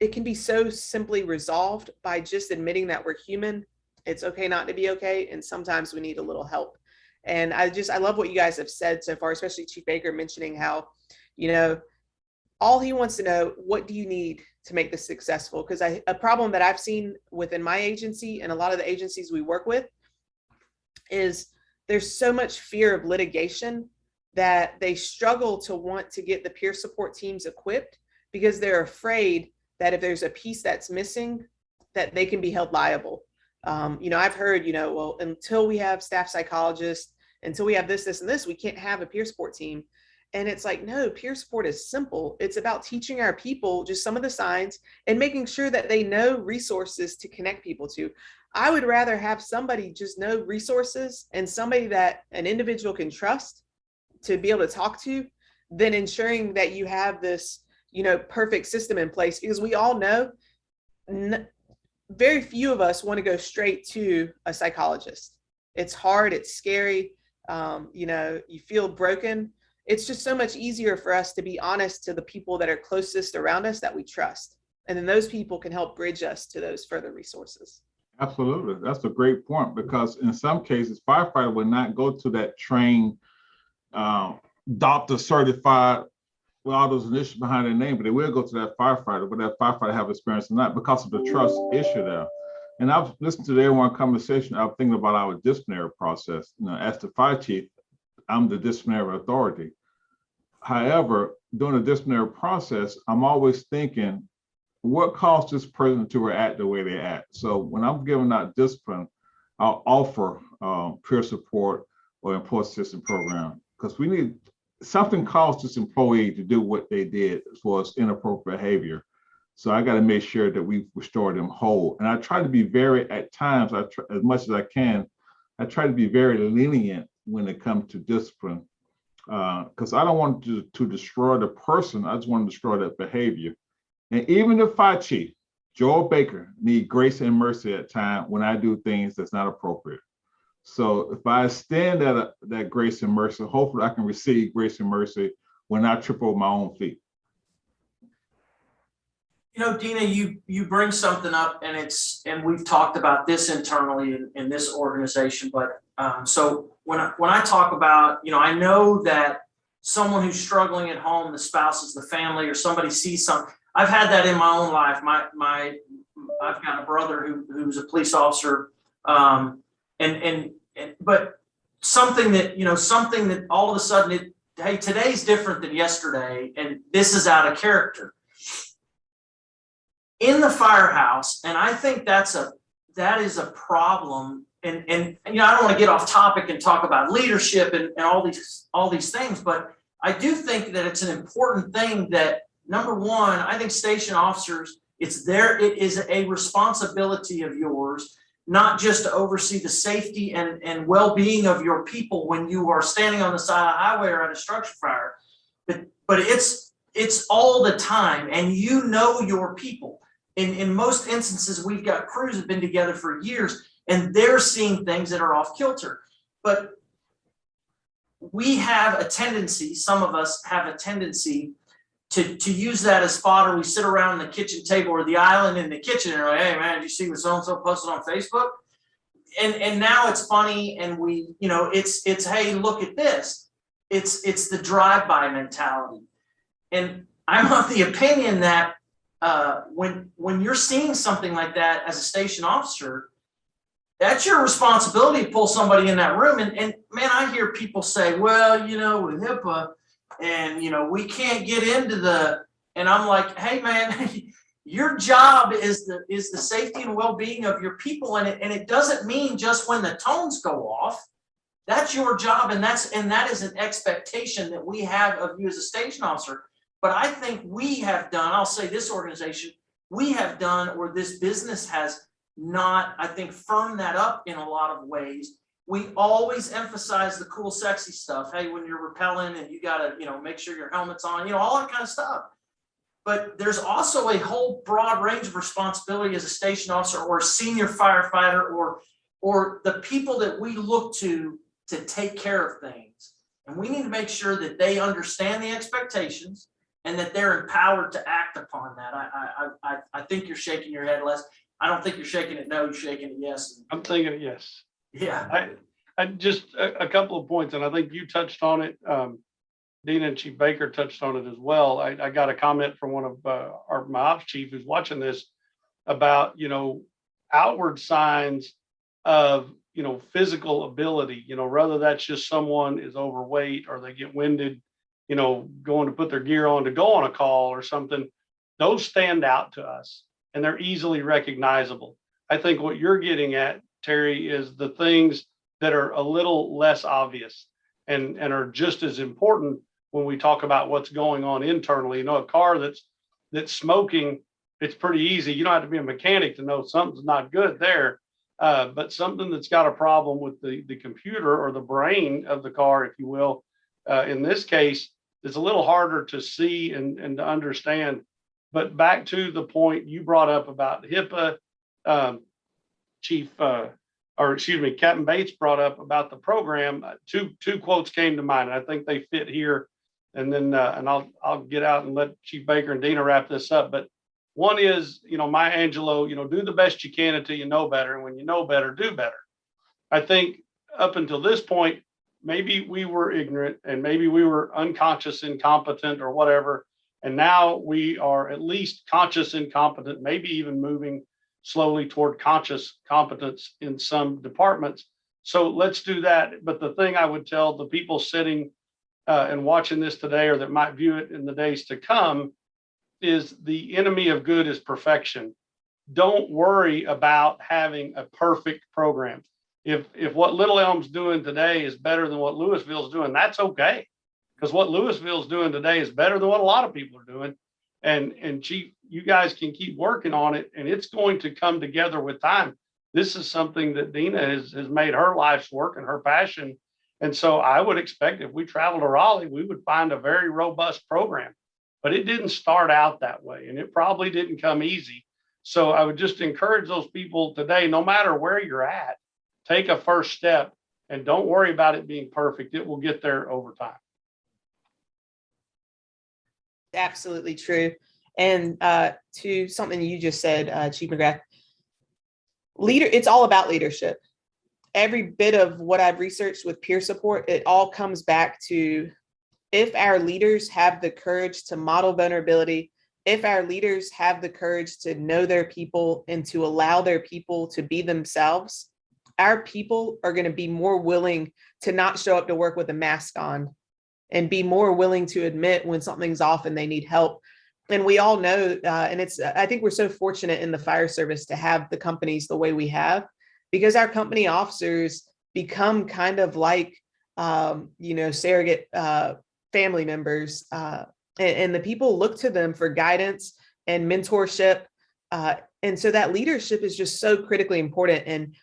it can be so simply resolved by just admitting that we're human. It's okay not to be okay. And sometimes we need a little help. And I love what you guys have said so far, especially Chief Baker mentioning how, all he wants to know, what do you need to make this successful? Because a problem that I've seen within my agency and a lot of the agencies we work with is there's so much fear of litigation that they struggle to want to get the peer support teams equipped because they're afraid that if there's a piece that's missing, that they can be held liable. I've heard, well, until we have staff psychologists, until we have this, and this, we can't have a peer support team. And it's like, no, peer support is simple. It's about teaching our people just some of the signs and making sure that they know resources to connect people to. I would rather have somebody just know resources and somebody that an individual can trust to be able to talk to than ensuring that you have this, perfect system in place, because we all know very few of us want to go straight to a psychologist. It's hard, it's scary, you feel broken. It's just so much easier for us to be honest to the people that are closest around us that we trust. And then those people can help bridge us to those further resources. Absolutely. That's a great point, because in some cases, firefighter would not go to that trained, doctor certified with all those initials behind their name, but they will go to that firefighter, but that firefighter have experience or not, because of the trust issue there. And I've listened to everyone conversation. I'm thinking about our disciplinary process. As the fire chief, I'm the disciplinary authority. However, during the disciplinary process, I'm always thinking, what caused this person to react the way they act? So when I'm giving out discipline, I'll offer peer support or employee assistance program, because we need something caused this employee to do what they did as far as inappropriate behavior. So I got to make sure that we restore them whole. And I try to be very, at times, as much as I can, I try to be very lenient when it comes to discipline, because I don't want to destroy the person. I just want to destroy that behavior. And even the fire chief, Joel Baker, need grace and mercy at times when I do things that's not appropriate. So if I extend that grace and mercy, hopefully I can receive grace and mercy when I trip over my own feet. You know, Dena, you bring something up, and we've talked about this internally in this organization. But so when I talk about, you know, I know that someone who's struggling at home, the spouses, the family, or somebody sees something. I've had that in my own life. I've got a brother who's a police officer, but something that all of a sudden hey, today's different than yesterday, and this is out of character in the firehouse. And I think that is a problem. And you know, I don't want to get off topic and talk about leadership and all these things, but I do think that it's an important thing that, number one, I think station officers, it is a responsibility of yours, not just to oversee the safety and well-being of your people when you are standing on the side of the highway or at a structure fire, but it's all the time, and you know your people. In most instances, we've got crews that have been together for years, and they're seeing things that are off kilter. But we have a tendency, some of us have a tendency to use that as fodder. We sit around the kitchen table or the island in the kitchen and we're like, hey man, did you see what so-and-so posted on Facebook? And now it's funny, and we, you know, it's hey, look at this. It's the drive-by mentality. And I'm of the opinion that when you're seeing something like that as a station officer, that's your responsibility to pull somebody in that room. And man, I hear people say, well, you know, with HIPAA, and you know, we can't get into and I'm like, hey man, your job is the safety and well-being of your people. And it doesn't mean just when the tones go off. That's your job, and that is an expectation that we have of you as a station officer. But I think we have done, I'll say this organization, we have done, or this business has not, I think, firmed that up in a lot of ways. We always emphasize the cool, sexy stuff. Hey, when you're rappelling and you gotta, you know, make sure your helmet's on, you know, all that kind of stuff. But there's also a whole broad range of responsibility as a station officer or a senior firefighter or the people that we look to take care of things. And we need to make sure that they understand the expectations and that they're empowered to act upon that. I think you're shaking your head, Les. I don't think you're shaking it no, you're shaking it yes. I'm thinking yes. Yeah. I just a couple of points, and I think you touched on it. Dena and Chief Baker touched on it as well. I got a comment from one of my ops chief who's watching this about, you know, outward signs of, you know, physical ability, you know, whether that's just someone is overweight or they get winded, you know, going to put their gear on to go on a call or something. Those stand out to us and they're easily recognizable. I think what you're getting at, Terry, is the things that are a little less obvious and are just as important when we talk about what's going on internally. You know, a car that's smoking, it's pretty easy. You don't have to be a mechanic to know something's not good there. But something that's got a problem with the computer or the brain of the car, if you will, in this case, is a little harder to see and to understand. But back to the point you brought up about HIPAA, Captain Bates brought up about the program. Two quotes came to mind, and I think they fit here. And then and I'll get out and let Chief Baker and Dena wrap this up. But one is, you know, Maya Angelou, you know, do the best you can until you know better. And when you know better, do better. I think up until this point, maybe we were ignorant and maybe we were unconscious, incompetent or whatever. And now we are at least conscious, incompetent, maybe even moving slowly toward conscious competence in some departments. So let's do that. But the thing I would tell the people sitting and watching this today, or that might view it in the days to come, is the enemy of good is perfection. Don't worry about having a perfect program. If what Little Elm's doing today is better than what Louisville's doing, that's okay. Because what Louisville's doing today is better than what a lot of people are doing. And Chief, you guys can keep working on it, and it's going to come together with time. This is something that Dena has made her life's work and her passion. And so I would expect if we travel to Raleigh, we would find a very robust program. But it didn't start out that way, and it probably didn't come easy. So I would just encourage those people today, no matter where you're at, take a first step and don't worry about it being perfect. It will get there over time. Absolutely true. And to something you just said, Chief McGrath, it's all about leadership. Every bit of what I've researched with peer support, it all comes back to if our leaders have the courage to model vulnerability, if our leaders have the courage to know their people and to allow their people to be themselves, our people are going to be more willing to not show up to work with a mask on and be more willing to admit when something's off and they need help. And we all know, and I think we're so fortunate in the fire service to have the companies the way we have, because our company officers become kind of like, surrogate family members. And the people look to them for guidance and mentorship. And so that leadership is just so critically important. And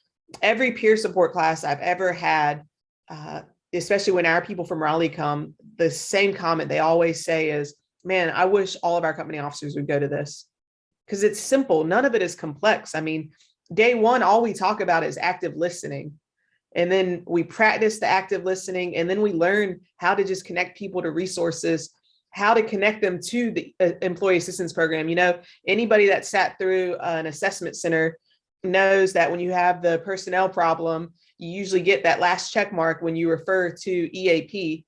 every peer support class I've ever had, especially when our people from Raleigh come, the same comment they always say is, man, I wish all of our company officers would go to this, because it's simple. None of it is complex. I mean, day one, all we talk about is active listening. And then we practice the active listening, and then we learn how to just connect people to resources, how to connect them to the employee assistance program. You know, anybody that sat through an assessment center knows that when you have the personnel problem, you usually get that last check mark when you refer to EAP.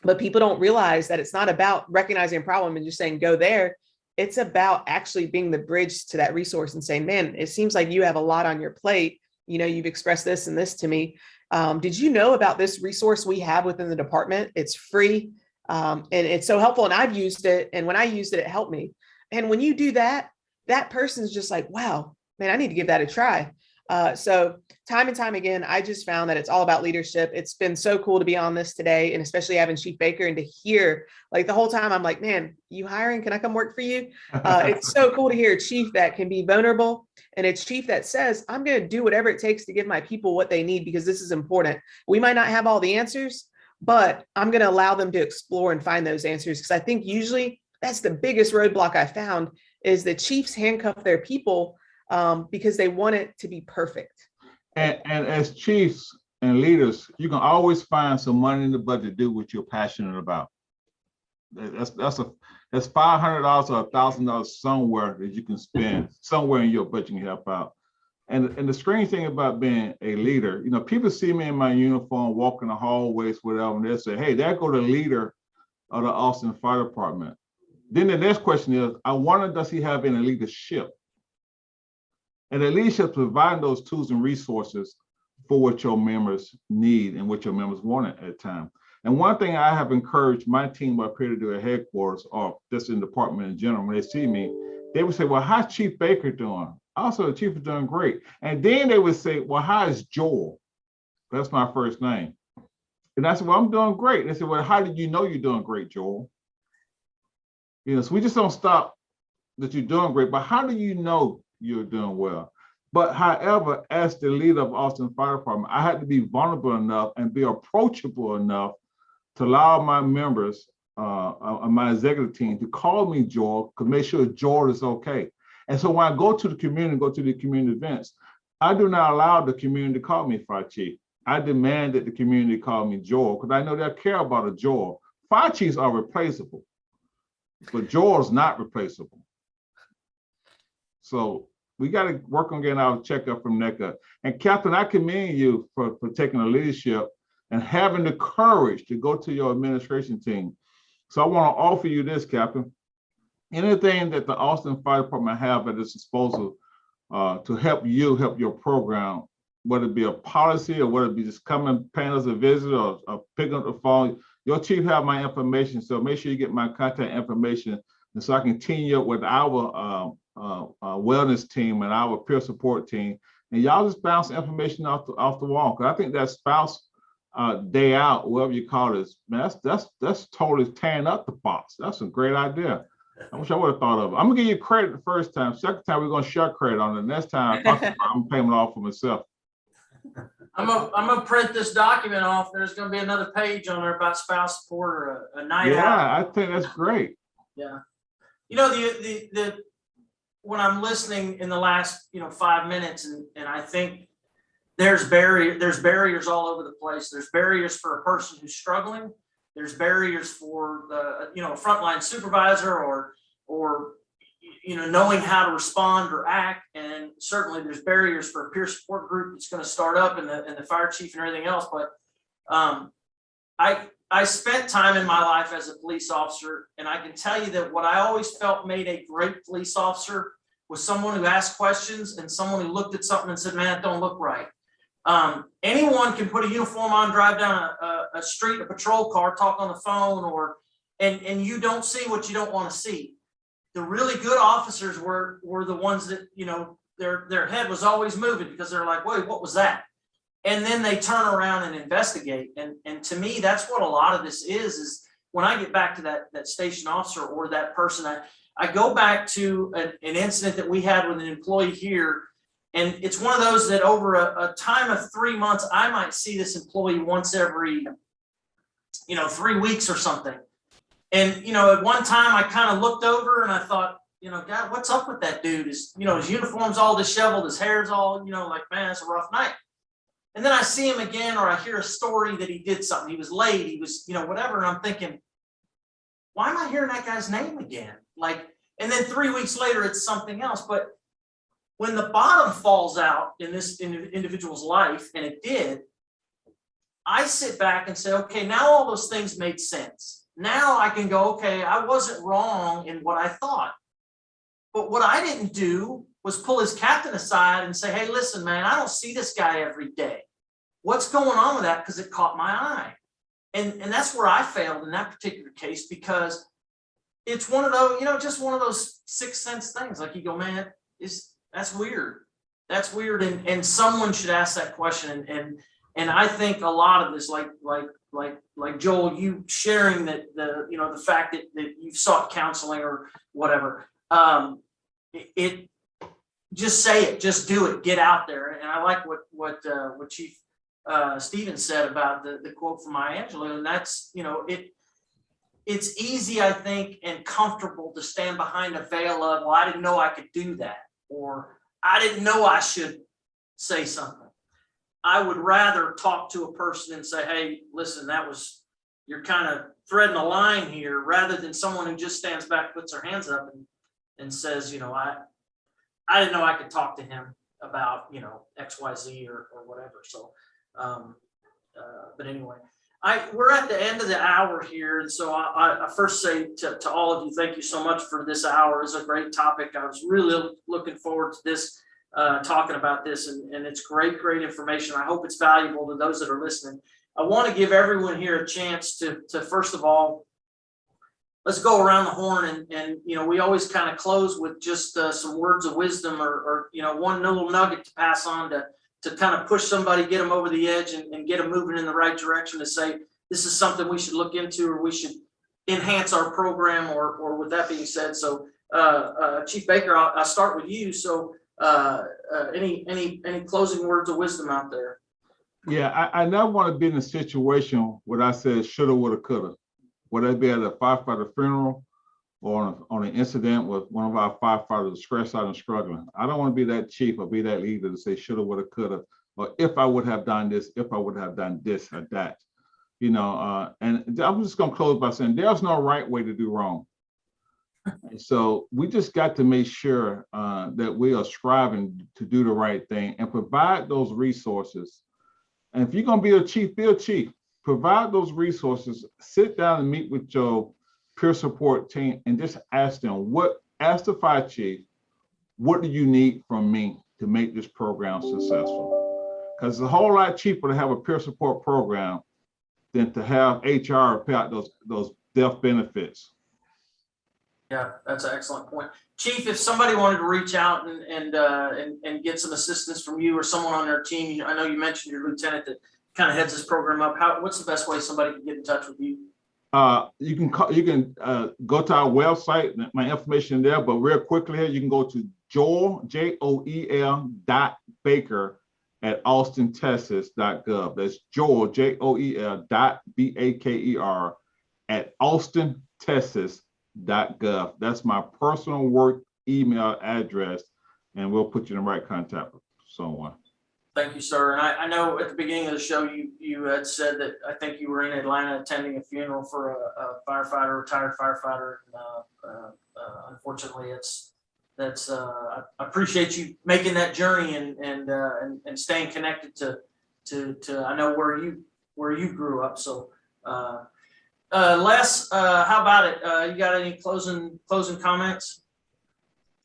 But people don't realize that it's not about recognizing a problem and just saying, go there. It's about actually being the bridge to that resource and saying, man, it seems like you have a lot on your plate. You know, you've expressed this and this to me. Did you know about this resource we have within the department? It's free. And it's so helpful. And I've used it. And when I used it, it helped me. And when you do that, that person's just like, wow, man, I need to give that a try. So time and time again, I just found that it's all about leadership. It's been so cool to be on this today, and especially having Chief Baker, and to hear, like, the whole time I'm like, man, you hiring? Can I come work for you? It's so cool to hear a chief that can be vulnerable, and a chief that says, I'm going to do whatever it takes to give my people what they need, because this is important. We might not have all the answers, but I'm going to allow them to explore and find those answers. Because I think usually that's the biggest roadblock I found, is the chiefs handcuff their people because they want it to be perfect. And as chiefs and leaders, you can always find some money in the budget to do what you're passionate about. That's $500 or $1,000 somewhere that you can spend somewhere in your budget and help out. And the strange thing about being a leader, you know, people see me in my uniform walking the hallways, whatever, and they say, hey, there go the leader of the Austin Fire Department. Then the next question is, I wonder, does he have any leadership? And the leadership providing those tools and resources for what your members need and what your members want at a time. And one thing I have encouraged my team up here to do at headquarters, or just in the department in general, when they see me, they would say, well, how's Chief Baker doing? Also, the chief is doing great. And then they would say, well, how is Joel? That's my first name. And I said, well, I'm doing great. And they said, well, how did you know you're doing great, Joel? You know, so we just don't stop that you're doing great, but how do you know you're doing well? But however, as the leader of Austin Fire Department, I had to be vulnerable enough and be approachable enough to allow my members on my executive team to call me Joel, to make sure Joel is okay. And so when I go to the community, go to the community events, I do not allow the community to call me Fire Chief. I demand that the community call me Joel, because I know they care about a Joel. Fire chiefs are replaceable, but Joel is not replaceable. So we got to work on getting our checkup from NECA. And Captain, I commend you for taking the leadership and having the courage to go to your administration team. So I want to offer you this, Captain. Anything that the Austin Fire Department have at its disposal to help you help your program, whether it be a policy or whether it be just coming, paying us a visit or picking up the phone, your chief have my information. So make sure you get my contact information, and so I can team you up with our wellness team and our peer support team. And y'all just bounce information off the wall. Cause I think that spouse day out, whatever you call this, man, that's totally tearing up the box. That's a great idea. I wish I would have thought of it. I'm gonna give you credit the first time. Second time, we're gonna share credit on it. Next time, I'm paying it off for myself. I'm gonna print this document off. There's gonna be another page on there about spouse support or a night out. Yeah, I think that's great. Yeah. You know, the when I'm listening in the last, 5 minutes, and I think there's barriers all over the place. There's barriers for a person who's struggling. There's barriers for the, a frontline supervisor or knowing how to respond or act. And certainly there's barriers for a peer support group that's going to start up and the fire chief and everything else. But I spent time in my life as a police officer, and I can tell you that what I always felt made a great police officer was someone who asked questions and someone who looked at something and said, man, that don't look right. Anyone can put a uniform on, drive down a street, a patrol car, talk on the phone, and you don't see what you don't want to see. The really good officers were the ones that, their head was always moving because they're like, wait, what was that? And then they turn around and investigate. And to me, that's what a lot of this is when I get back to that station officer or that person, I go back to an incident that we had with an employee here. And it's one of those that over a time of 3 months, I might see this employee once every, 3 weeks or something. And, at one time I kind of looked over and I thought, God, what's up with that dude? His uniform's all disheveled, his hair's all, like, man, it's a rough night. And then I see him again, or I hear a story that he did something. He was late, he was, whatever. And I'm thinking, why am I hearing that guy's name again? And then 3 weeks later, it's something else. But when the bottom falls out in this individual's life, and it did, I sit back and say, okay, now all those things made sense. Now I can go, okay, I wasn't wrong in what I thought. But what I didn't do was pull his captain aside and say, hey, listen, man, I don't see this guy every day. What's going on with that? Because it caught my eye. And that's where I failed in that particular case, because it's one of those, just one of those sixth sense things. Like you go, man, that's weird. That's weird. And someone should ask that question. And I think a lot of this, like Joel, you sharing that the fact that you've sought counseling or whatever, it just say it, just do it, get out there. And I like what Chief Stevens said about the quote from Maya Angelou, and that's, it's easy, I think, and comfortable to stand behind a veil of, well, I didn't know I could do that, or I didn't know I should say something. I would rather talk to a person and say, hey, listen, you're kind of threading a line here, rather than someone who just stands back, puts their hands up and says, I didn't know I could talk to him about, XYZ or whatever. So, but anyway, we're at the end of the hour here. And so I first say to all of you, thank you so much for this hour. It's a great topic. I was really looking forward to this, talking about this, and it's great information. I hope it's valuable to those that are listening. I want to give everyone here a chance to first of all, let's go around the horn and we always kind of close with just some words of wisdom or one little nugget to pass on to kind of push somebody, get them over the edge and get them moving in the right direction, to say, this is something we should look into, or we should enhance our program, or with that being said. So Chief Baker, I'll start with you. So any closing words of wisdom out there? Yeah, I never want to be in a situation where I said shoulda, woulda, coulda. Whether it be at a firefighter funeral or on an incident with one of our firefighters stressed out and struggling. I don't want to be that chief or be that leader to say shoulda, woulda, coulda, or if I would have done this, if I would have done this or that. And I'm just going to close by saying there's no right way to do wrong. And so we just got to make sure that we are striving to do the right thing and provide those resources. And if you're going to be a chief, be a chief. Provide those resources, sit down and meet with your peer support team and just ask them, ask the fire chief, what do you need from me to make this program successful? Because it's a whole lot cheaper to have a peer support program than to have HR pay out those death benefits. Yeah, that's an excellent point. Chief, if somebody wanted to reach out and get some assistance from you or someone on their team, I know you mentioned your lieutenant that kind of heads this program up. What's the best way somebody can get in touch with you? You can go to our website, my information there, but real quickly here, you can go to Joel, JOEL.Baker@austintexas.gov. That's Joel, JOEL.BAKER at austintexas.gov. That's my personal work email address, and we'll put you in the right contact with someone. Thank you, sir. And I know at the beginning of the show, you had said that I think you were in Atlanta attending a funeral for a firefighter, retired firefighter. Unfortunately, I appreciate you making that journey and staying connected to I know where you grew up. So Les, how about it? You got any closing comments?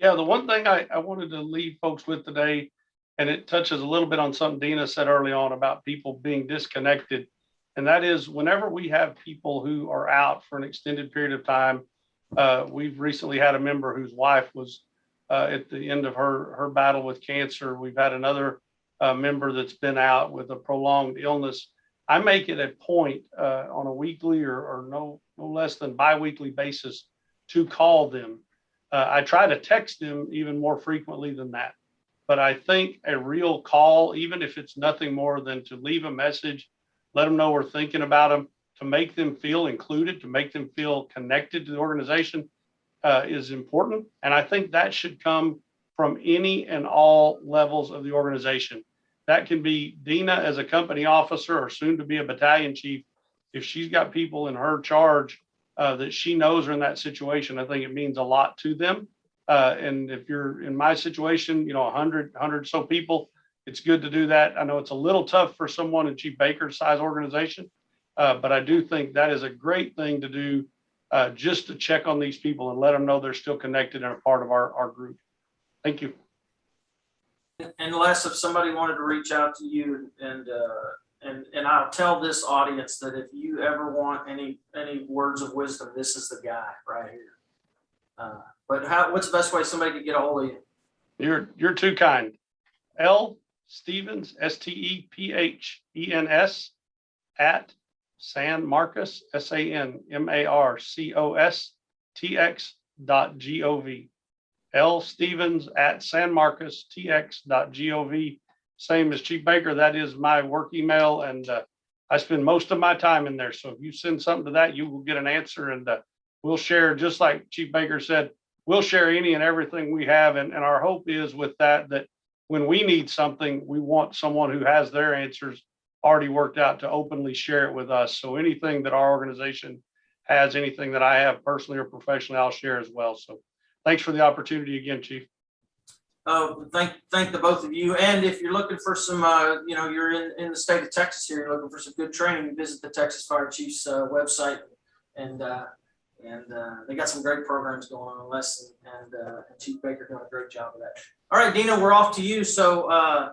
Yeah, the one thing I wanted to leave folks with today, and it touches a little bit on something Dena said early on about people being disconnected. And that is whenever we have people who are out for an extended period of time, we've recently had a member whose wife was at the end of her battle with cancer. We've had another member that's been out with a prolonged illness. I make it a point on a weekly or no less than bi-weekly basis to call them. I try to text them even more frequently than that. But I think a real call, even if it's nothing more than to leave a message, let them know we're thinking about them, to make them feel included, to make them feel connected to the organization is important. And I think that should come from any and all levels of the organization. That can be Dena as a company officer or soon to be a battalion chief. If she's got people in her charge that she knows are in that situation, I think it means a lot to them. And if you're in my situation, 100 so people, it's good to do that. I know it's a little tough for someone in Chief Baker's size organization, but I do think that is a great thing to do, just to check on these people and let them know they're still connected and a part of our group. Thank you. And Les, if somebody wanted to reach out to you and I'll tell this audience that if you ever want any words of wisdom, this is the guy right here. But what's the best way somebody could get a hold of you? You're too kind. L Stevens, STEPHENS at San Marcos, SANMARCOSTX.gov. L Stevens at SanMarcosTX.gov. Same as Chief Baker. That is my work email, and I spend most of my time in there. So if you send something to that, you will get an answer, and we'll share, just like Chief Baker said, we'll share any and everything we have. And our hope is with that when we need something, we want someone who has their answers already worked out to openly share it with us. So anything that our organization has, anything that I have personally or professionally, I'll share as well. So thanks for the opportunity again, Chief. Thank the both of you. And if you're looking for some, you're in the state of Texas here, you're looking for some good training, visit the Texas Fire Chiefs website, and they got some great programs going on. Les and Chief Baker doing a great job of that. All right, Dena, we're off to you. So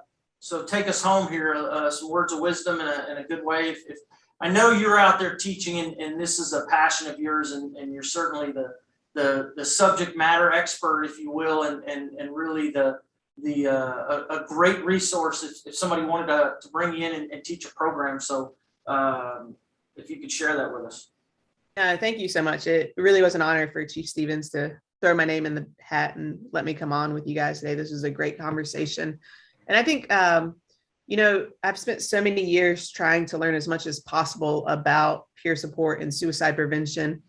take us home here. Some words of wisdom in a good way. If I know you're out there teaching, and this is a passion of yours, and you're certainly the subject matter expert, if you will, and really a great resource if somebody wanted to bring you in and teach a program. So if you could share that with us. Thank you so much. It really was an honor for Chief Stevens to throw my name in the hat and let me come on with you guys today. This was a great conversation. And I think, I've spent so many years trying to learn as much as possible about peer support and suicide prevention.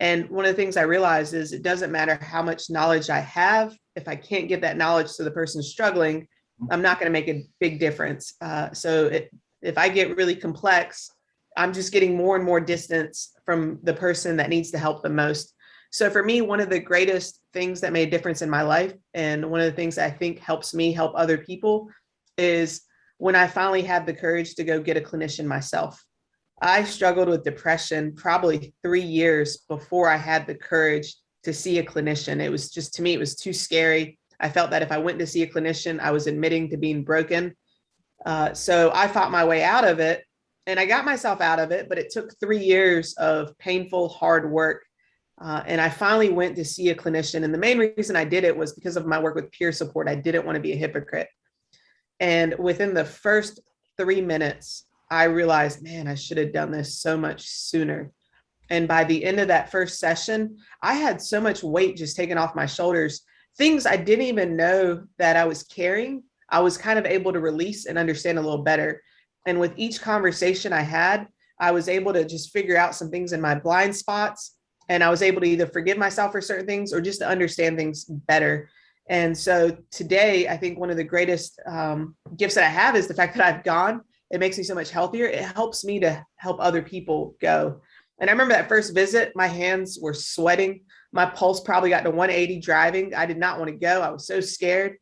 And one of the things I realized is it doesn't matter how much knowledge I have. If I can't give that knowledge to the person struggling, I'm not going to make a big difference. So if I get really complex, I'm just getting more and more distance from the person that needs the help the most. So for me, one of the greatest things that made a difference in my life, and one of the things that I think helps me help other people, is when I finally had the courage to go get a clinician myself. I struggled with depression probably 3 years before I had the courage to see a clinician. It was just, to me, it was too scary. I felt that if I went to see a clinician, I was admitting to being broken. So I fought my way out of it, and I got myself out of it, but it took 3 years of painful, hard work. And I finally went to see a clinician. And the main reason I did it was because of my work with peer support. I didn't want to be a hypocrite. And within the first 3 minutes, I realized, man, I should have done this so much sooner. And by the end of that first session, I had so much weight just taken off my shoulders. Things I didn't even know that I was carrying, I was kind of able to release and understand a little better. And with each conversation I had, I was able to just figure out some things in my blind spots. And I was able to either forgive myself for certain things or just to understand things better. And so today, I think one of the greatest gifts that I have is the fact that I've gone. It makes me so much healthier. It helps me to help other people go. And I remember that first visit, my hands were sweating. My pulse probably got to 180 driving. I did not want to go. I was so scared.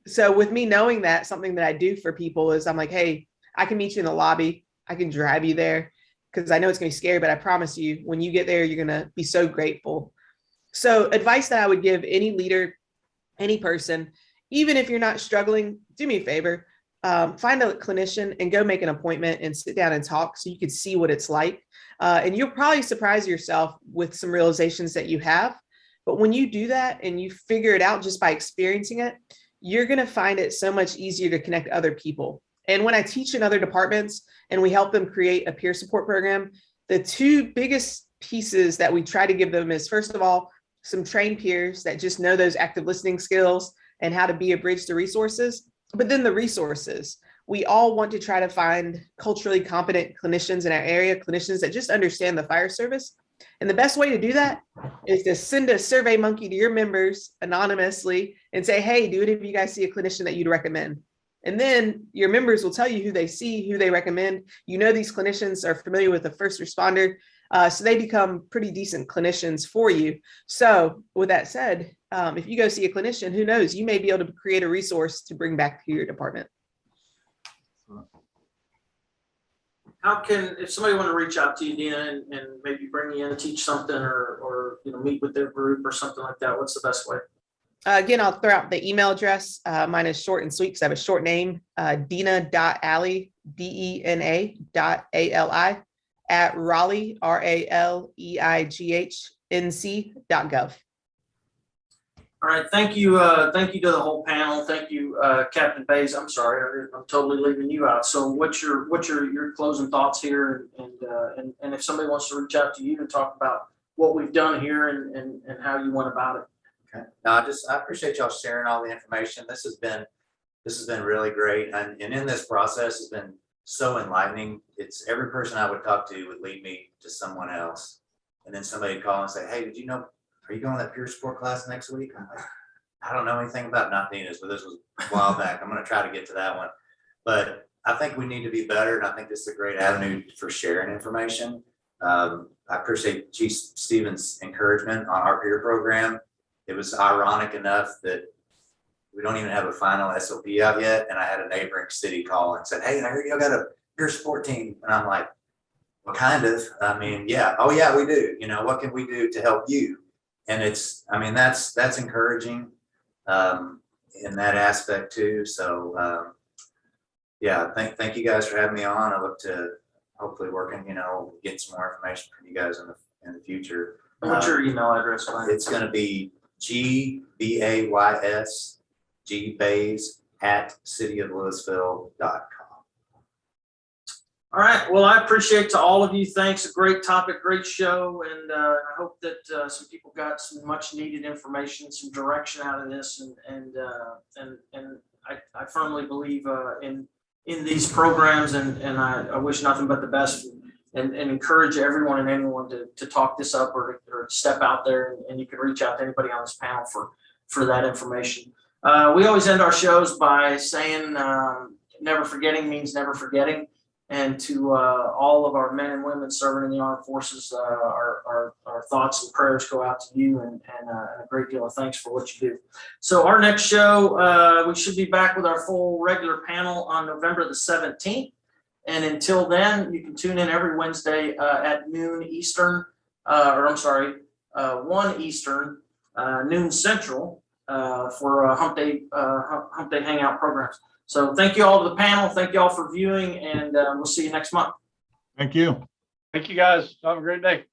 So with me knowing that, something that I do for people is I'm like, hey, I can meet you in the lobby. I can drive you there because I know it's going to be scary, but I promise you, when you get there, you're going to be so grateful. So advice that I would give any leader, any person, even if you're not struggling, do me a favor, find a clinician and go make an appointment and sit down and talk so you can see what it's like. And you'll probably surprise yourself with some realizations that you have. But when you do that and you figure it out just by experiencing it, you're going to find it so much easier to connect other people. And when I teach in other departments and we help them create a peer support program, the 2 biggest pieces that we try to give them is, first of all, some trained peers that just know those active listening skills and how to be a bridge to resources. But then the resources, we all want to try to find culturally competent clinicians in our area, clinicians that just understand the fire service. And the best way to do that is to send a survey monkey to your members anonymously and say, hey, do it if you guys see a clinician that you'd recommend. And then your members will tell you who they see, who they recommend. You know, these clinicians are familiar with the first responder, so they become pretty decent clinicians for you. So with that said, if you go see a clinician, who knows, you may be able to create a resource to bring back to your department. How can, if somebody want to reach out to you, Dena, and maybe bring you in, teach something or meet with their group or something like that, what's the best way? Again, I'll throw out the email address. Mine is short and sweet because I have a short name, Dena.Ali, DENA.ALI at Raleigh, RALEIGHNC.gov. All right, thank you to the whole panel. Thank you, Captain Bays. I'm sorry, I'm totally leaving you out. So what's your closing thoughts here? And if somebody wants to reach out to you to talk about what we've done here and how you went about it. Okay. No, I appreciate y'all sharing all the information. This has been really great. And in this process has been so enlightening. It's every person I would talk to would lead me to someone else. And then somebody would call and say, hey, did you know, are you going to that peer support class next week? I'm like, I don't know anything about not Dena's, but this was a while back. I'm going to try to get to that one. But I think we need to be better. And I think this is a great avenue for sharing information. I appreciate Chief Stevens' encouragement on our peer program. It was ironic enough that we don't even have a final SOP out yet. And I had a neighboring city call and said, hey, I heard you got a peer support team. And I'm like, well, kind of. I mean, yeah. Oh, yeah, we do. You know, what can we do to help you? And that's encouraging in that aspect too. So, yeah, thank you guys for having me on. I look to hopefully working, get some more information from you guys in the future. What's your email address, Ryan? It's going to be gbays@cityoflouisville.com. All right. Well, I appreciate to all of you. Thanks. A great topic, great show. And I hope that some people got some much needed information, some direction out of this. And I firmly believe in these programs and I wish nothing but the best and encourage everyone and anyone to talk this up or step out there and you can reach out to anybody on this panel for that information. We always end our shows by saying never forgetting means never forgetting. And to all of our men and women serving in the armed forces, our thoughts and prayers go out to you and a great deal of thanks for what you do. So our next show, we should be back with our full regular panel on November the 17th. And until then, you can tune in every Wednesday at noon Eastern, 1 Eastern, noon Central for Humpday Hangout programs. So thank you all to the panel. Thank you all for viewing, and we'll see you next month. Thank you. Thank you, guys. Have a great day.